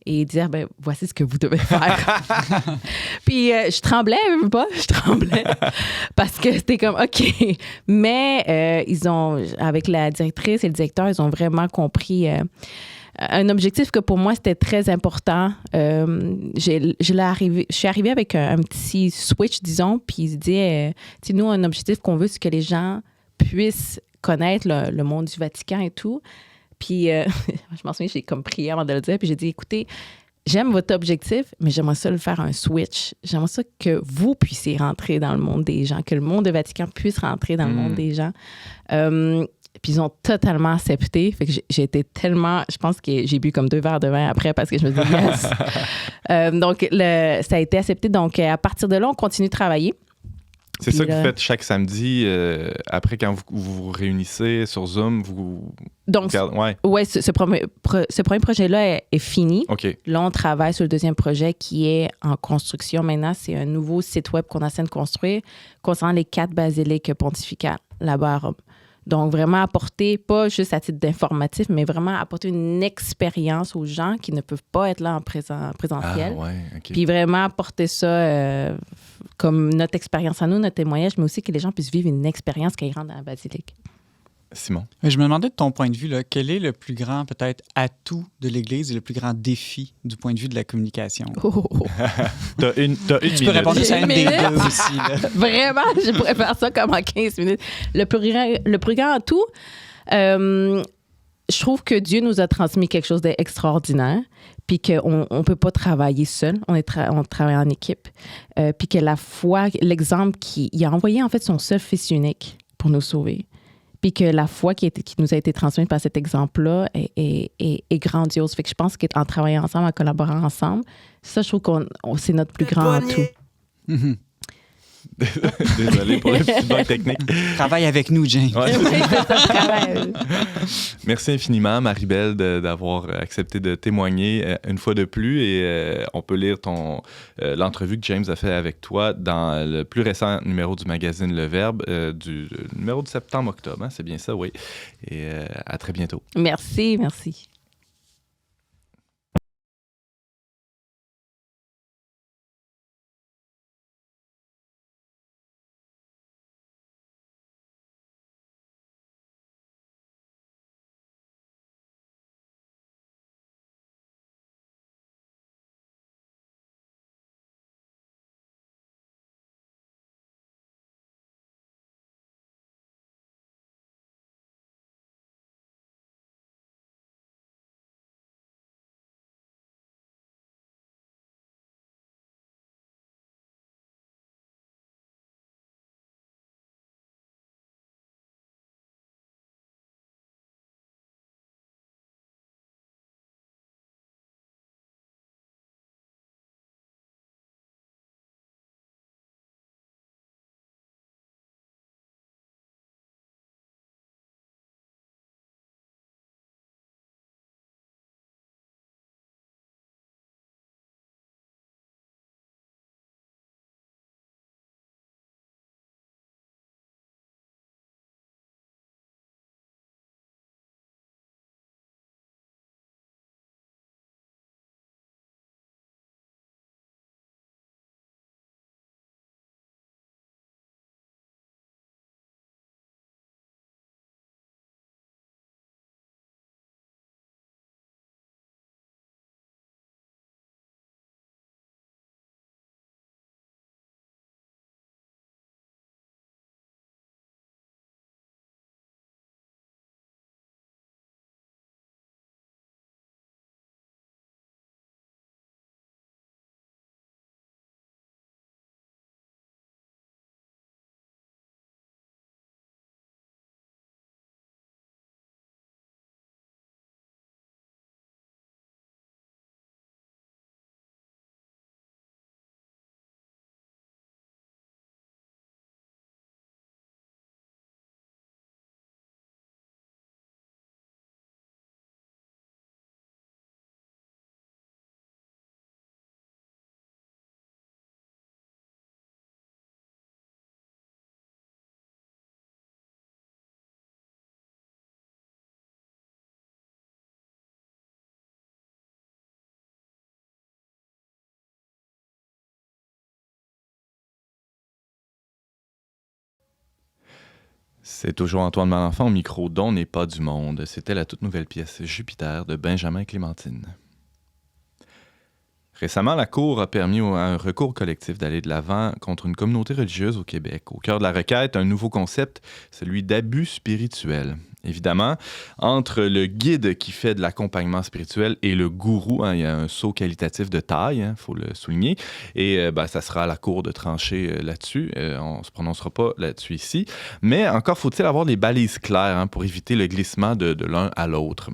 et dire, voici ce que vous devez faire. Puis, je tremblais parce que c'était comme, OK. Mais avec la directrice et le directeur, ils ont vraiment compris un objectif que pour moi, c'était très important. Je suis arrivée avec un petit switch, disons, puis ils disaient, nous, un objectif qu'on veut, c'est que les gens puissent connaître le monde du Vatican et tout. Puis, je m'en souviens, j'ai comme prié avant de le dire, puis j'ai dit, écoutez, j'aime votre objectif, mais j'aimerais ça le faire un switch. J'aimerais ça que vous puissiez rentrer dans le monde des gens, que le monde du Vatican puisse rentrer dans le monde des gens. Puis ils ont totalement accepté. Fait que j'ai été tellement... Je pense que j'ai bu comme 2 verres de vin après parce que je me dis yes. Donc, ça a été accepté. Donc, à partir de là, on continue de travailler. C'est ça que vous faites chaque samedi, après quand vous vous réunissez sur Zoom, Donc, ce premier projet-là est fini. OK. Là, on travaille sur le deuxième projet qui est en construction maintenant. C'est un nouveau site web qu'on essaie de construire concernant les 4 basiliques pontificales là-bas à Rome. Donc, vraiment apporter, pas juste à titre d'informatif, mais vraiment apporter une expérience aux gens qui ne peuvent pas être là en présentiel. Ah, ouais, OK. Puis vraiment apporter ça comme notre expérience à nous, notre témoignage, mais aussi que les gens puissent vivre une expérience quand ils rentrent dans la basilique. Simon? Je me demandais de ton point de vue, là, quel est le plus grand, peut-être, atout de l'Église et le plus grand défi du point de vue de la communication? T'as une Tu peux minute. répondre à une des deux aussi. Là. Vraiment, je pourrais faire ça comme en 15 minutes. Le plus grand atout, je trouve que Dieu nous a transmis quelque chose d'extraordinaire, puis qu'on ne peut pas travailler seul, on travaille en équipe, puis que la foi, l'exemple il a envoyé en fait son seul fils unique pour nous sauver. Puis que la foi qui nous a été transmise par cet exemple-là est grandiose. Fait que je pense qu'en travaillant ensemble, en collaborant ensemble, ça, je trouve que c'est notre plus grand atout. Mm-hmm. Désolé pour le petit bug technique. Travaille avec nous, Jane. Ouais. Oui, Merci infiniment, Marie-Belle, d'avoir accepté de témoigner une fois de plus. Et on peut lire l'entrevue que James a fait avec toi dans le plus récent numéro du magazine Le Verbe, du numéro de septembre-octobre. Hein, c'est bien ça, oui. Et à très bientôt. merci. C'est toujours Antoine Malenfant au micro d'On n'est pas du monde. C'était la toute nouvelle pièce Jupiter de Benjamin Clémentine. Récemment, la Cour a permis à un recours collectif d'aller de l'avant contre une communauté religieuse au Québec. Au cœur de la requête, un nouveau concept, celui d'abus spirituel. Évidemment, entre le guide qui fait de l'accompagnement spirituel et le gourou, il y a un saut qualitatif de taille, faut le souligner, et ça sera à la Cour de trancher là-dessus. On ne se prononcera pas là-dessus ici. Mais encore faut-il avoir les balises claires pour éviter le glissement de l'un à l'autre.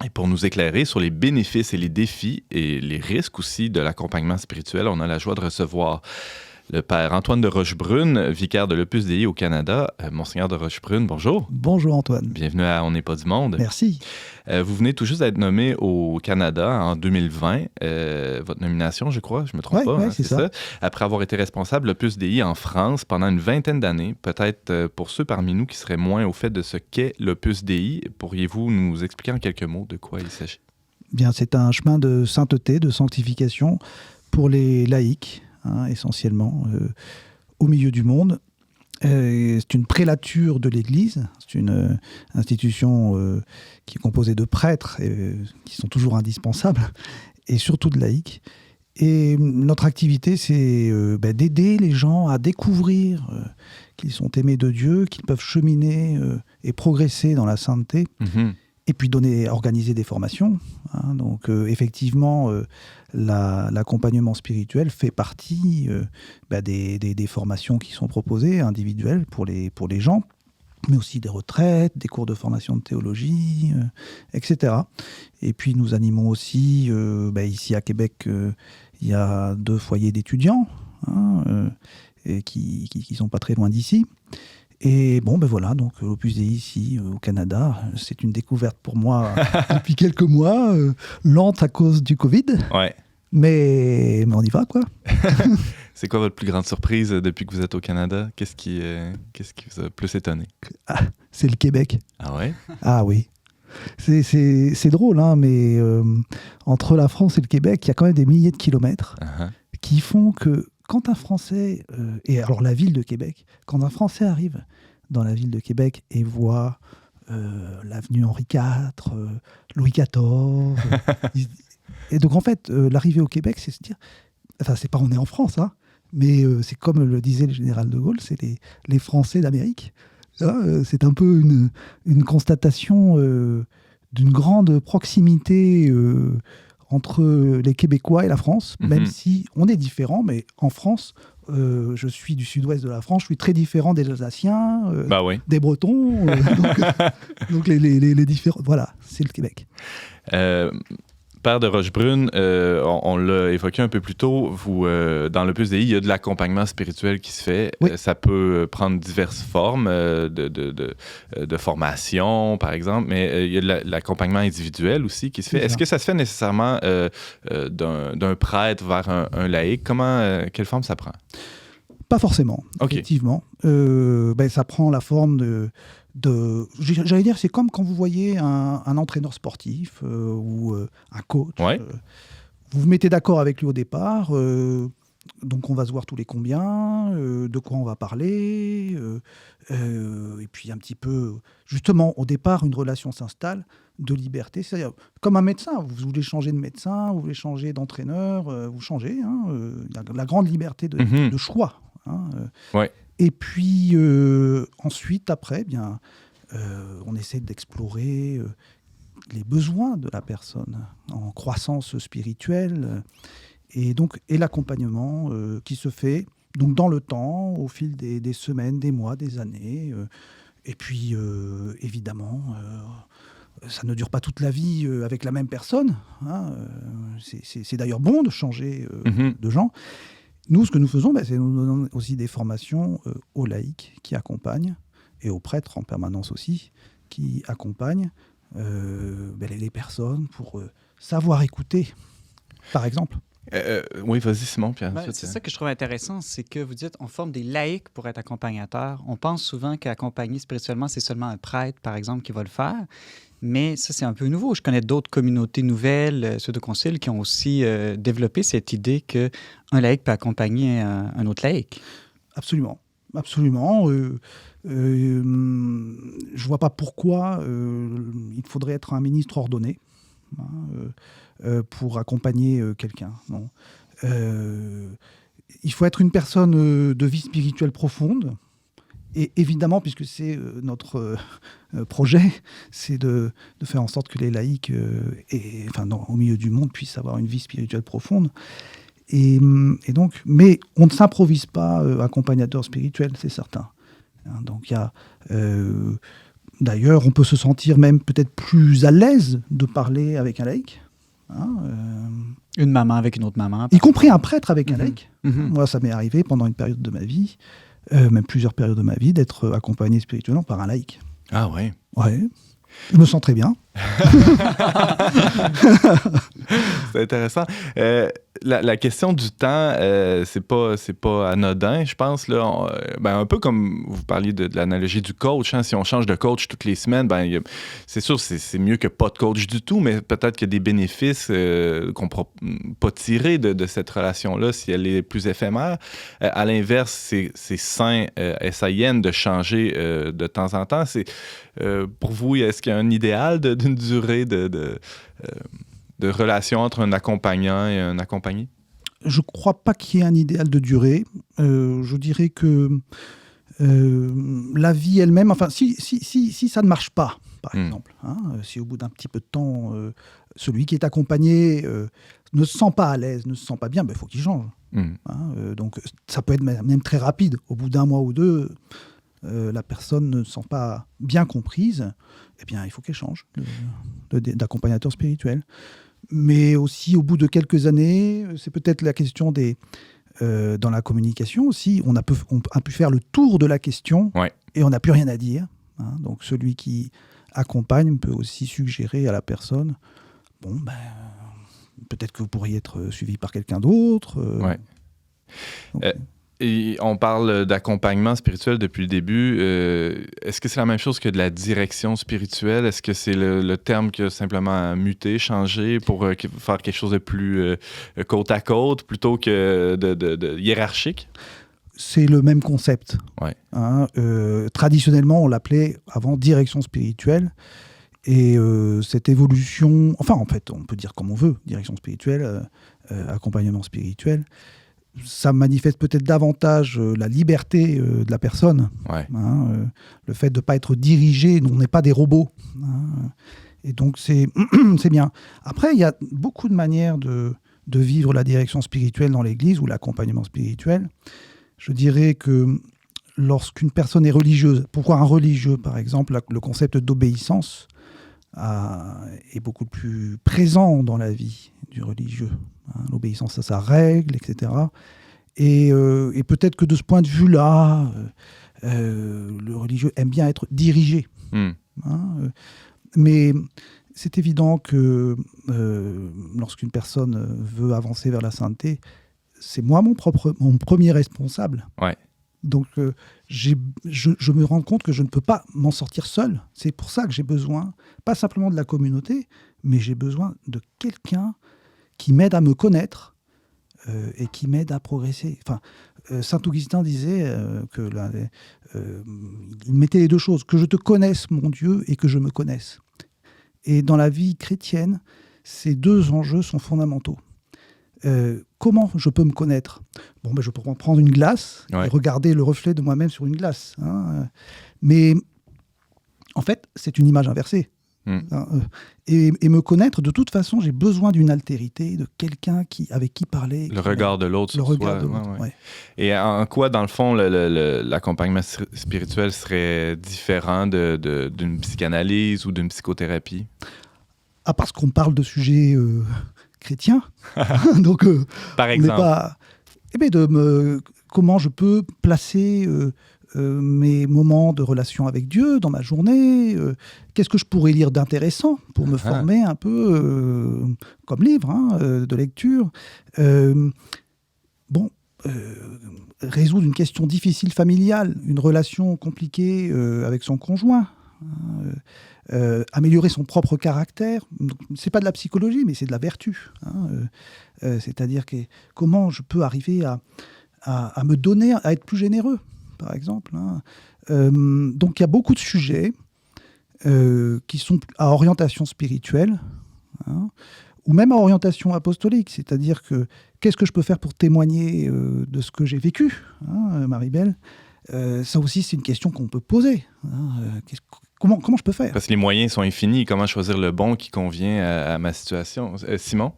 Et pour nous éclairer sur les bénéfices et les défis et les risques aussi de l'accompagnement spirituel, on a la joie de recevoir le père Antoine de Rochebrune, vicaire de l'Opus Dei au Canada. Monseigneur de Rochebrune, bonjour. Bonjour Antoine. Bienvenue à On n'est pas du monde. Merci. Vous venez tout juste d'être nommé au Canada en 2020. Votre nomination, je crois, je ne me trompe pas. Oui, c'est ça. Après avoir été responsable de l'Opus Dei en France pendant une vingtaine d'années. Peut-être pour ceux parmi nous qui seraient moins au fait de ce qu'est l'Opus Dei, pourriez-vous nous expliquer en quelques mots de quoi il s'agit? Bien, c'est un chemin de sainteté, de sanctification pour les laïcs, essentiellement, au milieu du monde. C'est une prélature de l'Église, c'est une institution qui est composée de prêtres qui sont toujours indispensables, et surtout de laïcs. Et notre activité, c'est d'aider les gens à découvrir qu'ils sont aimés de Dieu, qu'ils peuvent cheminer et progresser dans la sainteté. Mm-hmm. Et puis organiser des formations. Donc effectivement, l'accompagnement spirituel fait partie des formations qui sont proposées, individuelles pour les gens, mais aussi des retraites, des cours de formation de théologie, etc. Et puis nous animons aussi, ici à Québec, il y a 2 foyers d'étudiants qui sont pas très loin d'ici. Et voilà, donc l'Opus Dei ici au Canada, c'est une découverte pour moi depuis quelques mois, lente à cause du Covid. Ouais. Mais on y va, quoi. C'est quoi votre plus grande surprise depuis que vous êtes au Canada? Qu'est-ce qui vous a plus étonné? C'est le Québec. Ah ouais? Ah oui. C'est drôle, mais entre la France et le Québec, il y a quand même des milliers de kilomètres qui font que quand un Français, et alors la ville de Québec, quand un Français arrive dans la ville de Québec et voit l'avenue Henri IV, Louis XIV, et donc en fait, l'arrivée au Québec, c'est se dire, enfin c'est pas on est en France, mais c'est comme le disait le général de Gaulle, c'est les Français d'Amérique. C'est un peu une constatation d'une grande proximité entre les Québécois et la France, même si on est différents, mais en France, je suis du sud-ouest de la France, je suis très différent des Alsaciens, des Bretons, donc les différents... Voilà, c'est le Québec. Père de Rochebrune, on l'a évoqué un peu plus tôt, vous, dans l'Opus Dei, il y a de l'accompagnement spirituel qui se fait. Oui. Ça peut prendre diverses formes de formation, par exemple, mais il y a de l'accompagnement individuel aussi qui se fait. Est-ce que ça se fait nécessairement d'un prêtre vers un laïc? Quelle forme ça prend? Pas forcément, Okay. effectivement. Ça prend la forme j'allais dire, c'est comme quand vous voyez un entraîneur sportif ou un coach. Ouais. Vous vous mettez d'accord avec lui au départ, donc on va se voir tous les combien, de quoi on va parler, et puis un petit peu, justement, au départ, une relation s'installe de liberté, c'est-à-dire comme un médecin, vous voulez changer de médecin, vous voulez changer d'entraîneur, vous changez, la grande liberté de choix. Ouais. Et puis ensuite, après, on essaie d'explorer les besoins de la personne en croissance spirituelle et l'accompagnement qui se fait donc dans le temps, au fil des semaines, des mois, des années. Et puis, évidemment, ça ne dure pas toute la vie avec la même personne. C'est d'ailleurs bon de changer de gens. Nous, ce que nous faisons, c'est nous donnons aussi des formations aux laïcs qui accompagnent, et aux prêtres en permanence aussi, qui accompagnent les personnes pour savoir écouter, par exemple. Oui, vas-y Simon. Puis c'est ça que je trouve intéressant, c'est que vous dites on forme des laïcs pour être accompagnateurs. On pense souvent qu'accompagner spirituellement, c'est seulement un prêtre, par exemple, qui va le faire. Mais ça, c'est un peu nouveau. Je connais d'autres communautés nouvelles, ceux de concile, qui ont aussi développé cette idée qu'un laïc peut accompagner un autre laïc. Absolument. absolument. Je vois pas pourquoi il faudrait être un ministre ordonné pour accompagner quelqu'un. Non. Il faut être une personne de vie spirituelle profonde. Et évidemment, puisque c'est notre projet, c'est de faire en sorte que les laïcs, au milieu du monde, puissent avoir une vie spirituelle profonde. Et donc, mais on ne s'improvise pas accompagnateur spirituel, c'est certain. Donc, il y a, d'ailleurs, on peut se sentir même peut-être plus à l'aise de parler avec un laïc. Une maman avec une autre maman. Y compris un prêtre avec un laïc. Mm-hmm. Moi, ça m'est arrivé pendant une période de ma vie, même plusieurs périodes de ma vie, d'être accompagné spirituellement par un laïc. Ah ouais. Ouais. Je me sens très bien. C'est intéressant. La question du temps, c'est pas anodin, je pense. Là. Un peu comme vous parliez de l'analogie du coach. Hein, si on change de coach toutes les semaines, c'est sûr c'est mieux que pas de coach du tout, mais peut-être qu'il y a des bénéfices qu'on ne pourra pas tirer de cette relation-là si elle est plus éphémère. À l'inverse, c'est sain, S-A-I-N, de changer de temps en temps. Pour vous, est-ce qu'il y a un idéal d'une durée de relation entre un accompagnant et un accompagné? Je ne crois pas qu'il y ait un idéal de durée. Je dirais que la vie elle-même, enfin, si ça ne marche pas, par exemple, si au bout d'un petit peu de temps, celui qui est accompagné ne se sent pas à l'aise, ne se sent pas bien, il faut qu'il change. Donc ça peut être même très rapide. Au bout d'un mois ou deux, la personne ne se sent pas bien comprise, eh bien, il faut qu'elle change d'accompagnateur spirituel. Mais aussi, au bout de quelques années, c'est peut-être la question dans la communication aussi, on a pu faire le tour de la question et on n'a plus rien à dire. Donc, celui qui accompagne peut aussi suggérer à la personne, peut-être que vous pourriez être suivi par quelqu'un d'autre. Et on parle d'accompagnement spirituel depuis le début. Est-ce que c'est la même chose que de la direction spirituelle? Est-ce que c'est le terme qui a simplement muté, changé pour faire quelque chose de plus côte à côte plutôt que de hiérarchique? C'est le même concept. Traditionnellement, on l'appelait avant direction spirituelle. Et cette évolution, en fait, on peut dire comme on veut, direction spirituelle, accompagnement spirituel, ça manifeste peut-être davantage la liberté de la personne. Le fait de ne pas être dirigé, on n'est pas des robots. Et donc, c'est bien. Après, il y a beaucoup de manières de vivre la direction spirituelle dans l'Église ou l'accompagnement spirituel. Je dirais que lorsqu'une personne est religieuse, pourquoi un religieux, par exemple, le concept d'obéissance est beaucoup plus présent dans la vie du religieux. L'obéissance à sa règle, etc. Et peut-être que de ce point de vue-là, le religieux aime bien être dirigé. Mais c'est évident que lorsqu'une personne veut avancer vers la sainteté, c'est moi mon premier responsable. Donc, je me rends compte que je ne peux pas m'en sortir seul. C'est pour ça que j'ai besoin, pas simplement de la communauté, mais j'ai besoin de quelqu'un qui m'aide à me connaître et qui m'aide à progresser. Saint Augustin disait il mettait les deux choses, que je te connaisse, mon Dieu, et que je me connaisse. Et dans la vie chrétienne, ces deux enjeux sont fondamentaux. Comment je peux me connaître ? Je peux prendre une glace et regarder le reflet de moi-même sur une glace. Mais en fait, c'est une image inversée. Et me connaître, de toute façon, j'ai besoin d'une altérité, de quelqu'un avec qui parler. Le regard de l'autre sur soi. Et en quoi, dans le fond, l'accompagnement spirituel serait différent d'une psychanalyse ou d'une psychothérapie? Parce qu'on parle de sujets chrétiens. Donc, par exemple, comment je peux placer mes moments de relation avec Dieu dans ma journée, qu'est-ce que je pourrais lire d'intéressant pour me former un peu comme livre de lecture, résoudre une question difficile familiale, une relation compliquée avec son conjoint, améliorer son propre caractère. C'est pas de la psychologie, mais c'est de la vertu. C'est-à-dire comment je peux arriver à me donner, à être plus généreux. par exemple. Hein. Donc il y a beaucoup de sujets qui sont à orientation spirituelle, hein, ou même à orientation apostolique, c'est-à-dire que qu'est-ce que je peux faire pour témoigner de ce que j'ai vécu, hein, Marie-Belle. Ça aussi, c'est une question qu'on peut poser. Hein. Comment je peux faire? Parce que les moyens sont infinis. Comment choisir le bon qui convient à ma situation? Simon?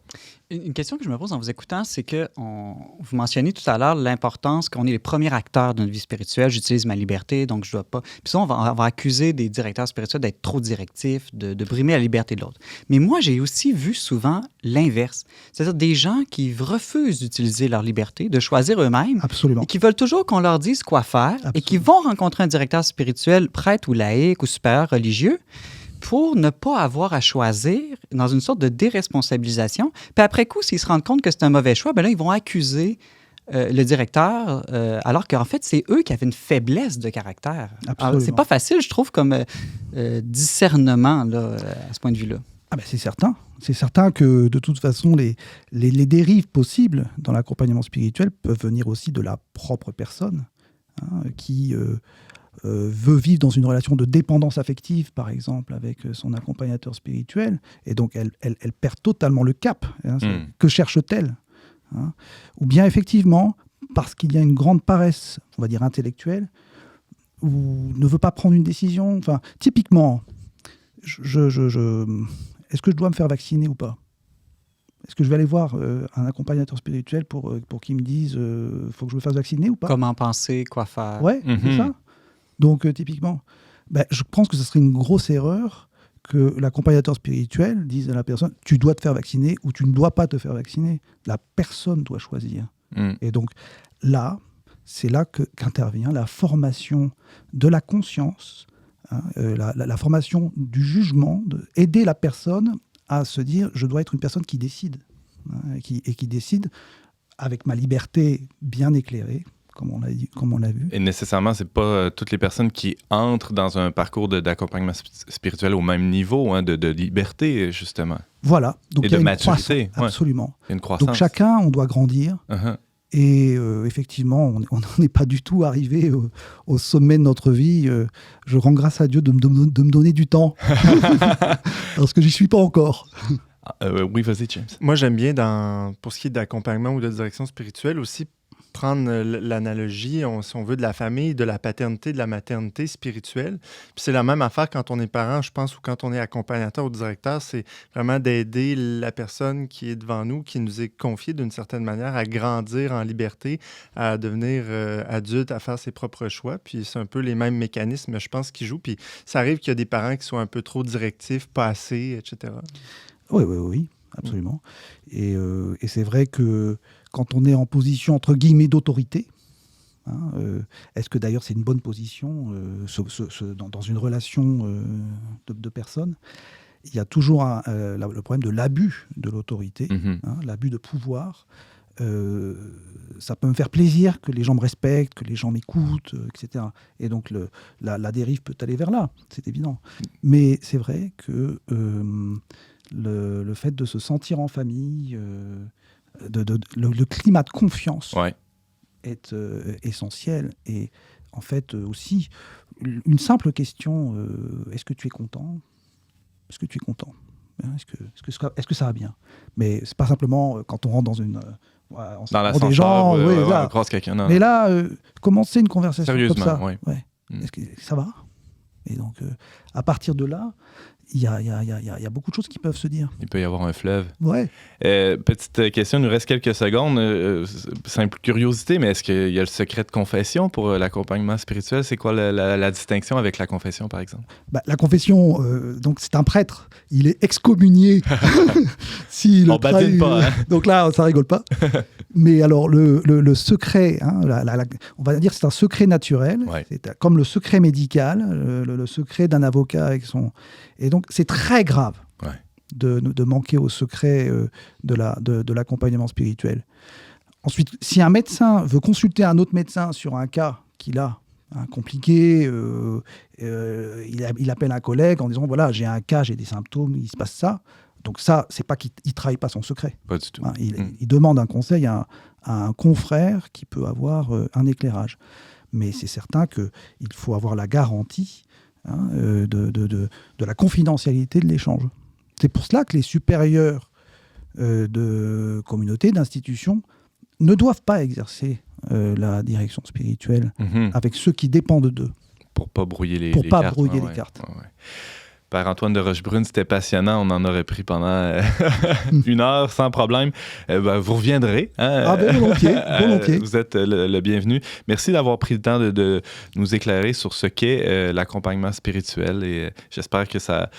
Une question que je me pose en vous écoutant, c'est que vous mentionniez tout à l'heure l'importance qu'on est les premiers acteurs de notre vie spirituelle. J'utilise ma liberté, donc je dois pas... Puis ça, on va accuser des directeurs spirituels d'être trop directifs, de brimer la liberté de l'autre. Mais moi, j'ai aussi vu souvent l'inverse. C'est-à-dire des gens qui refusent d'utiliser leur liberté, de choisir eux-mêmes. Absolument. Et qui veulent toujours qu'on leur dise quoi faire. Absolument. Et qui vont rencontrer un directeur spirituel, prêtre ou laïque ou supérieur religieux, pour ne pas avoir à choisir dans une sorte de déresponsabilisation. Puis après coup, s'ils se rendent compte que c'est un mauvais choix, bien là, ils vont accuser le directeur, alors qu'en fait, c'est eux qui avaient une faiblesse de caractère. Alors, c'est pas facile, je trouve, comme discernement là, à ce point de vue-là. Ah ben c'est certain. C'est certain que, de toute façon, les dérives possibles dans l'accompagnement spirituel peuvent venir aussi de la propre personne, hein, qui... veut vivre dans une relation de dépendance affective, par exemple, avec son accompagnateur spirituel, et donc elle perd totalement le cap. Hein, que cherche-t-elle, hein? Ou bien, effectivement, parce qu'il y a une grande paresse, on va dire intellectuelle, ou ne veut pas prendre une décision. Enfin, typiquement, est-ce que je dois me faire vacciner ou pas? Est-ce que je vais aller voir un accompagnateur spirituel pour qu'il me dise faut que je me fasse vacciner ou pas? Comment penser, quoi faire? Ouais, c'est ça. Donc, typiquement, je pense que ce serait une grosse erreur que l'accompagnateur spirituel dise à la personne « tu dois te faire vacciner » ou « tu ne dois pas te faire vacciner ». La personne doit choisir. Et donc, là, c'est là qu'intervient la formation de la conscience, hein, la formation du jugement, aider la personne à se dire « je dois être une personne qui décide hein, », et qui décide avec ma liberté bien éclairée, comme on l'a vu. Et nécessairement, c'est pas toutes les personnes qui entrent dans un parcours d'accompagnement spirituel au même niveau, hein, de liberté, justement. Voilà. Donc, et de maturité. Absolument. Il y a une croissance. Donc, chacun, on doit grandir. Et effectivement, on n'est pas du tout arrivé au sommet de notre vie. Je rends grâce à Dieu de me donner du temps. Parce que j'y suis pas encore. Oui, vas-y, James. Moi, j'aime bien, pour ce qui est d'accompagnement ou de direction spirituelle aussi, prendre l'analogie, si on veut, de la famille, de la paternité, de la maternité spirituelle. Puis c'est la même affaire quand on est parent, je pense, ou quand on est accompagnateur ou directeur, c'est vraiment d'aider la personne qui est devant nous, qui nous est confiée d'une certaine manière à grandir en liberté, à devenir adulte, à faire ses propres choix. Puis c'est un peu les mêmes mécanismes, je pense, qui jouent. Puis ça arrive qu'il y a des parents qui sont un peu trop directifs, pas assez, etc. Oui, absolument. Et c'est vrai que quand on est en position, entre guillemets, d'autorité, hein, est-ce que d'ailleurs c'est une bonne position dans une relation de personnes? Il y a toujours le problème de l'abus de l'autorité, hein, l'abus de pouvoir. Ça peut me faire plaisir que les gens me respectent, que les gens m'écoutent, etc. Et donc la dérive peut aller vers là, c'est évident. Mais c'est vrai que le fait de se sentir en famille, le climat de confiance est essentiel. Et en fait aussi, une simple question, est-ce que tu es content? Est-ce que tu es content? Est-ce que ça va bien? Mais c'est pas simplement quand on rentre dans une... dans l'ascenseur, on croise quelqu'un. Non. Mais là, commencer une conversation sérieusement, comme ça, est-ce que ça va? Et donc, à partir de là, il y a beaucoup de choses qui peuvent se dire. Il peut y avoir un fleuve. Ouais. Petite question, il nous reste quelques secondes. Simple curiosité, mais est-ce qu'il y a le secret de confession pour l'accompagnement spirituel? C'est quoi la distinction avec la confession, par exemple? La confession, donc c'est un prêtre. Il est excommunié. On badine pas. Hein? Donc là, ça rigole pas. Mais alors, le secret, hein, on va dire que c'est un secret naturel. Ouais. C'est comme le secret médical, le secret d'un avocat avec son... Et donc, c'est très grave de manquer au secret de l'accompagnement spirituel. Ensuite, si un médecin veut consulter un autre médecin sur un cas qu'il a compliqué, il appelle un collègue en disant « Voilà, j'ai un cas, j'ai des symptômes, il se passe ça ». Donc ça, c'est pas qu'il ne trahit pas son secret. Pas du tout. Il demande un conseil à un confrère qui peut avoir un éclairage. Mais c'est certain qu'il faut avoir la garantie de la confidentialité de l'échange. C'est pour cela que les supérieurs de communautés, d'institutions, ne doivent pas exercer la direction spirituelle avec ceux qui dépendent d'eux. Pour pas brouiller les cartes. Pour pas cartes. brouiller les cartes. Ouais. Père Antoine de Rochebrune, c'était passionnant. On en aurait pris pendant 1 heure sans problème. Vous reviendrez. Hein? Volontiers. Vous êtes le bienvenu. Merci d'avoir pris le temps de nous éclairer sur ce qu'est l'accompagnement spirituel. Et j'espère que ça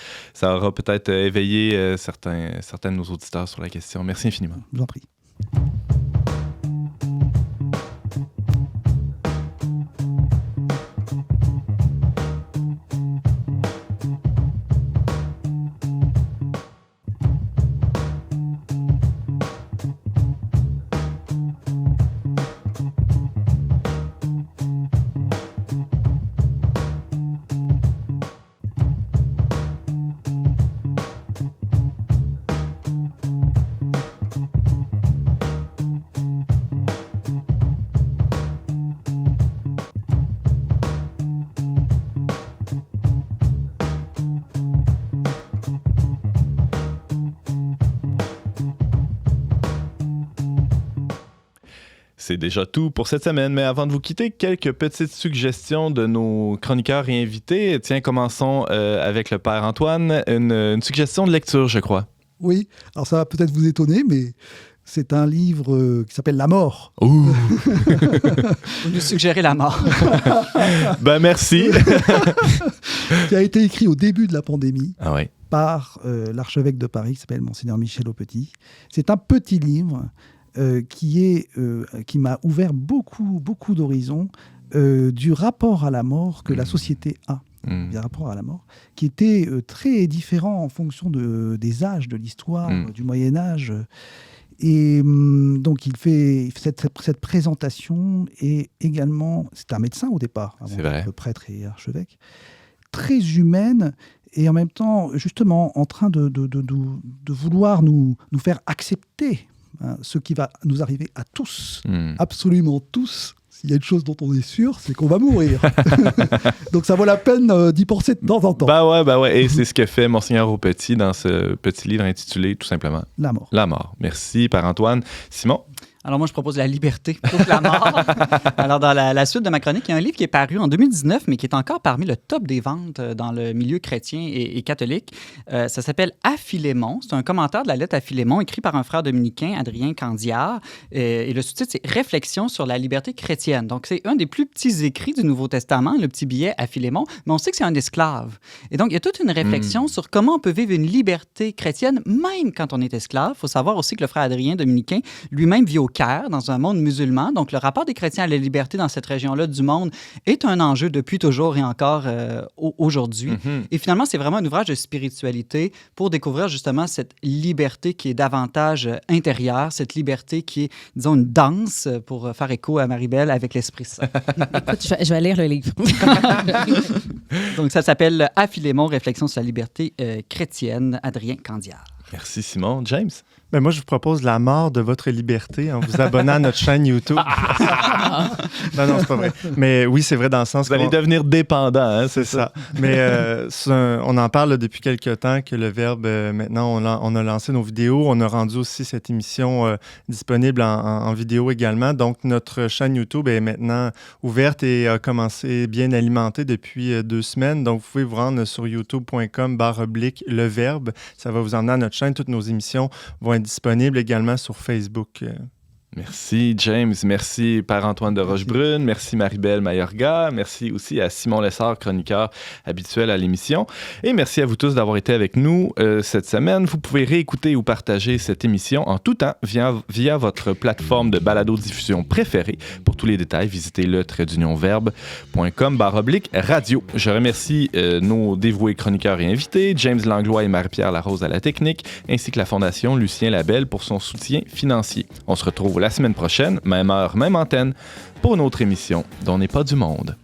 aura peut-être éveillé certains de nos auditeurs sur la question. Merci infiniment. Je vous en prie. C'est déjà tout pour cette semaine, mais avant de vous quitter, quelques petites suggestions de nos chroniqueurs et invités. Tiens, commençons avec le Père Antoine. Une suggestion de lecture, je crois. Oui, alors ça va peut-être vous étonner, mais c'est un livre qui s'appelle La mort. Ouh! Vous nous suggérez la mort. Ben merci! Qui a été écrit au début de la pandémie. Ah oui. Par l'archevêque de Paris, qui s'appelle Monseigneur Michel Aupetit. C'est un petit livre qui m'a ouvert beaucoup d'horizons du rapport à la mort que la société a. Du rapport à la mort, qui était très différent en fonction des âges de l'histoire, du Moyen-Âge. Et donc, il fait cette présentation, et également, c'est un médecin au départ, avant d'être prêtre et archevêque, très humaine, et en même temps, justement, en train de vouloir nous faire accepter ce qui va nous arriver à tous, absolument tous. S'il y a une chose dont on est sûr, c'est qu'on va mourir. Donc ça vaut la peine d'y penser de temps en temps. Bah ouais. Et c'est ce que fait Monseigneur Aupetit dans ce petit livre intitulé tout simplement La mort. La mort. Merci, Père Antoine. Simon? Alors moi, je propose la liberté plutôt que la mort. Alors dans la suite de ma chronique, il y a un livre qui est paru en 2019, mais qui est encore parmi le top des ventes dans le milieu chrétien et catholique. Ça s'appelle À Philémon. C'est un commentaire de la lettre à Philémon écrit par un frère dominicain, Adrien Candiard. Et le sous-titre, c'est « Réflexion sur la liberté chrétienne ». Donc c'est un des plus petits écrits du Nouveau Testament, le petit billet à Philémon, mais on sait que c'est un esclave. Et donc il y a toute une réflexion sur comment on peut vivre une liberté chrétienne, même quand on est esclave. Il faut savoir aussi que le frère Adrien dominicain lui-même vit au Caire, dans un monde musulman. Donc, le rapport des chrétiens à la liberté dans cette région-là du monde est un enjeu depuis toujours et encore aujourd'hui. Et finalement, c'est vraiment un ouvrage de spiritualité pour découvrir justement cette liberté qui est davantage intérieure, cette liberté qui est, disons, une danse, pour faire écho à Marie-Belle, avec l'Esprit Saint. Écoute, je vais lire le livre. Donc, ça s'appelle « À Philémon, réflexion sur la liberté chrétienne », Adrien Candiard. Merci, Simon. James? Ben moi, je vous propose la mort de votre liberté en vous abonnant à notre chaîne YouTube. Non, c'est pas vrai. Mais oui, c'est vrai dans le sens vous allez devenir dépendant, hein, c'est ça. Mais on en parle depuis quelques temps que le Verbe, maintenant, on a lancé nos vidéos. On a rendu aussi cette émission disponible en vidéo également. Donc, notre chaîne YouTube est maintenant ouverte et a commencé bien alimentée depuis 2 semaines. Donc, vous pouvez vous rendre sur youtube.com/le Verbe. Ça va vous emmener à notre chaîne. Toutes nos émissions vont être disponibles également sur Facebook. Merci, James. Merci, Père Antoine de Rochebrune. Merci, Marie-Belle Mayorga. Merci aussi à Simon Lessard, chroniqueur habituel à l'émission. Et merci à vous tous d'avoir été avec nous cette semaine. Vous pouvez réécouter ou partager cette émission en tout temps via votre plateforme de balado-diffusion préférée. Pour tous les détails, visitez le-verbe.com/radio. Je remercie nos dévoués chroniqueurs et invités, James Langlois et Marie-Pierre Larose à la technique, ainsi que la Fondation Lucien Labelle pour son soutien financier. On se retrouve la semaine prochaine, même heure, même antenne, pour une autre émission dont n'est pas du monde.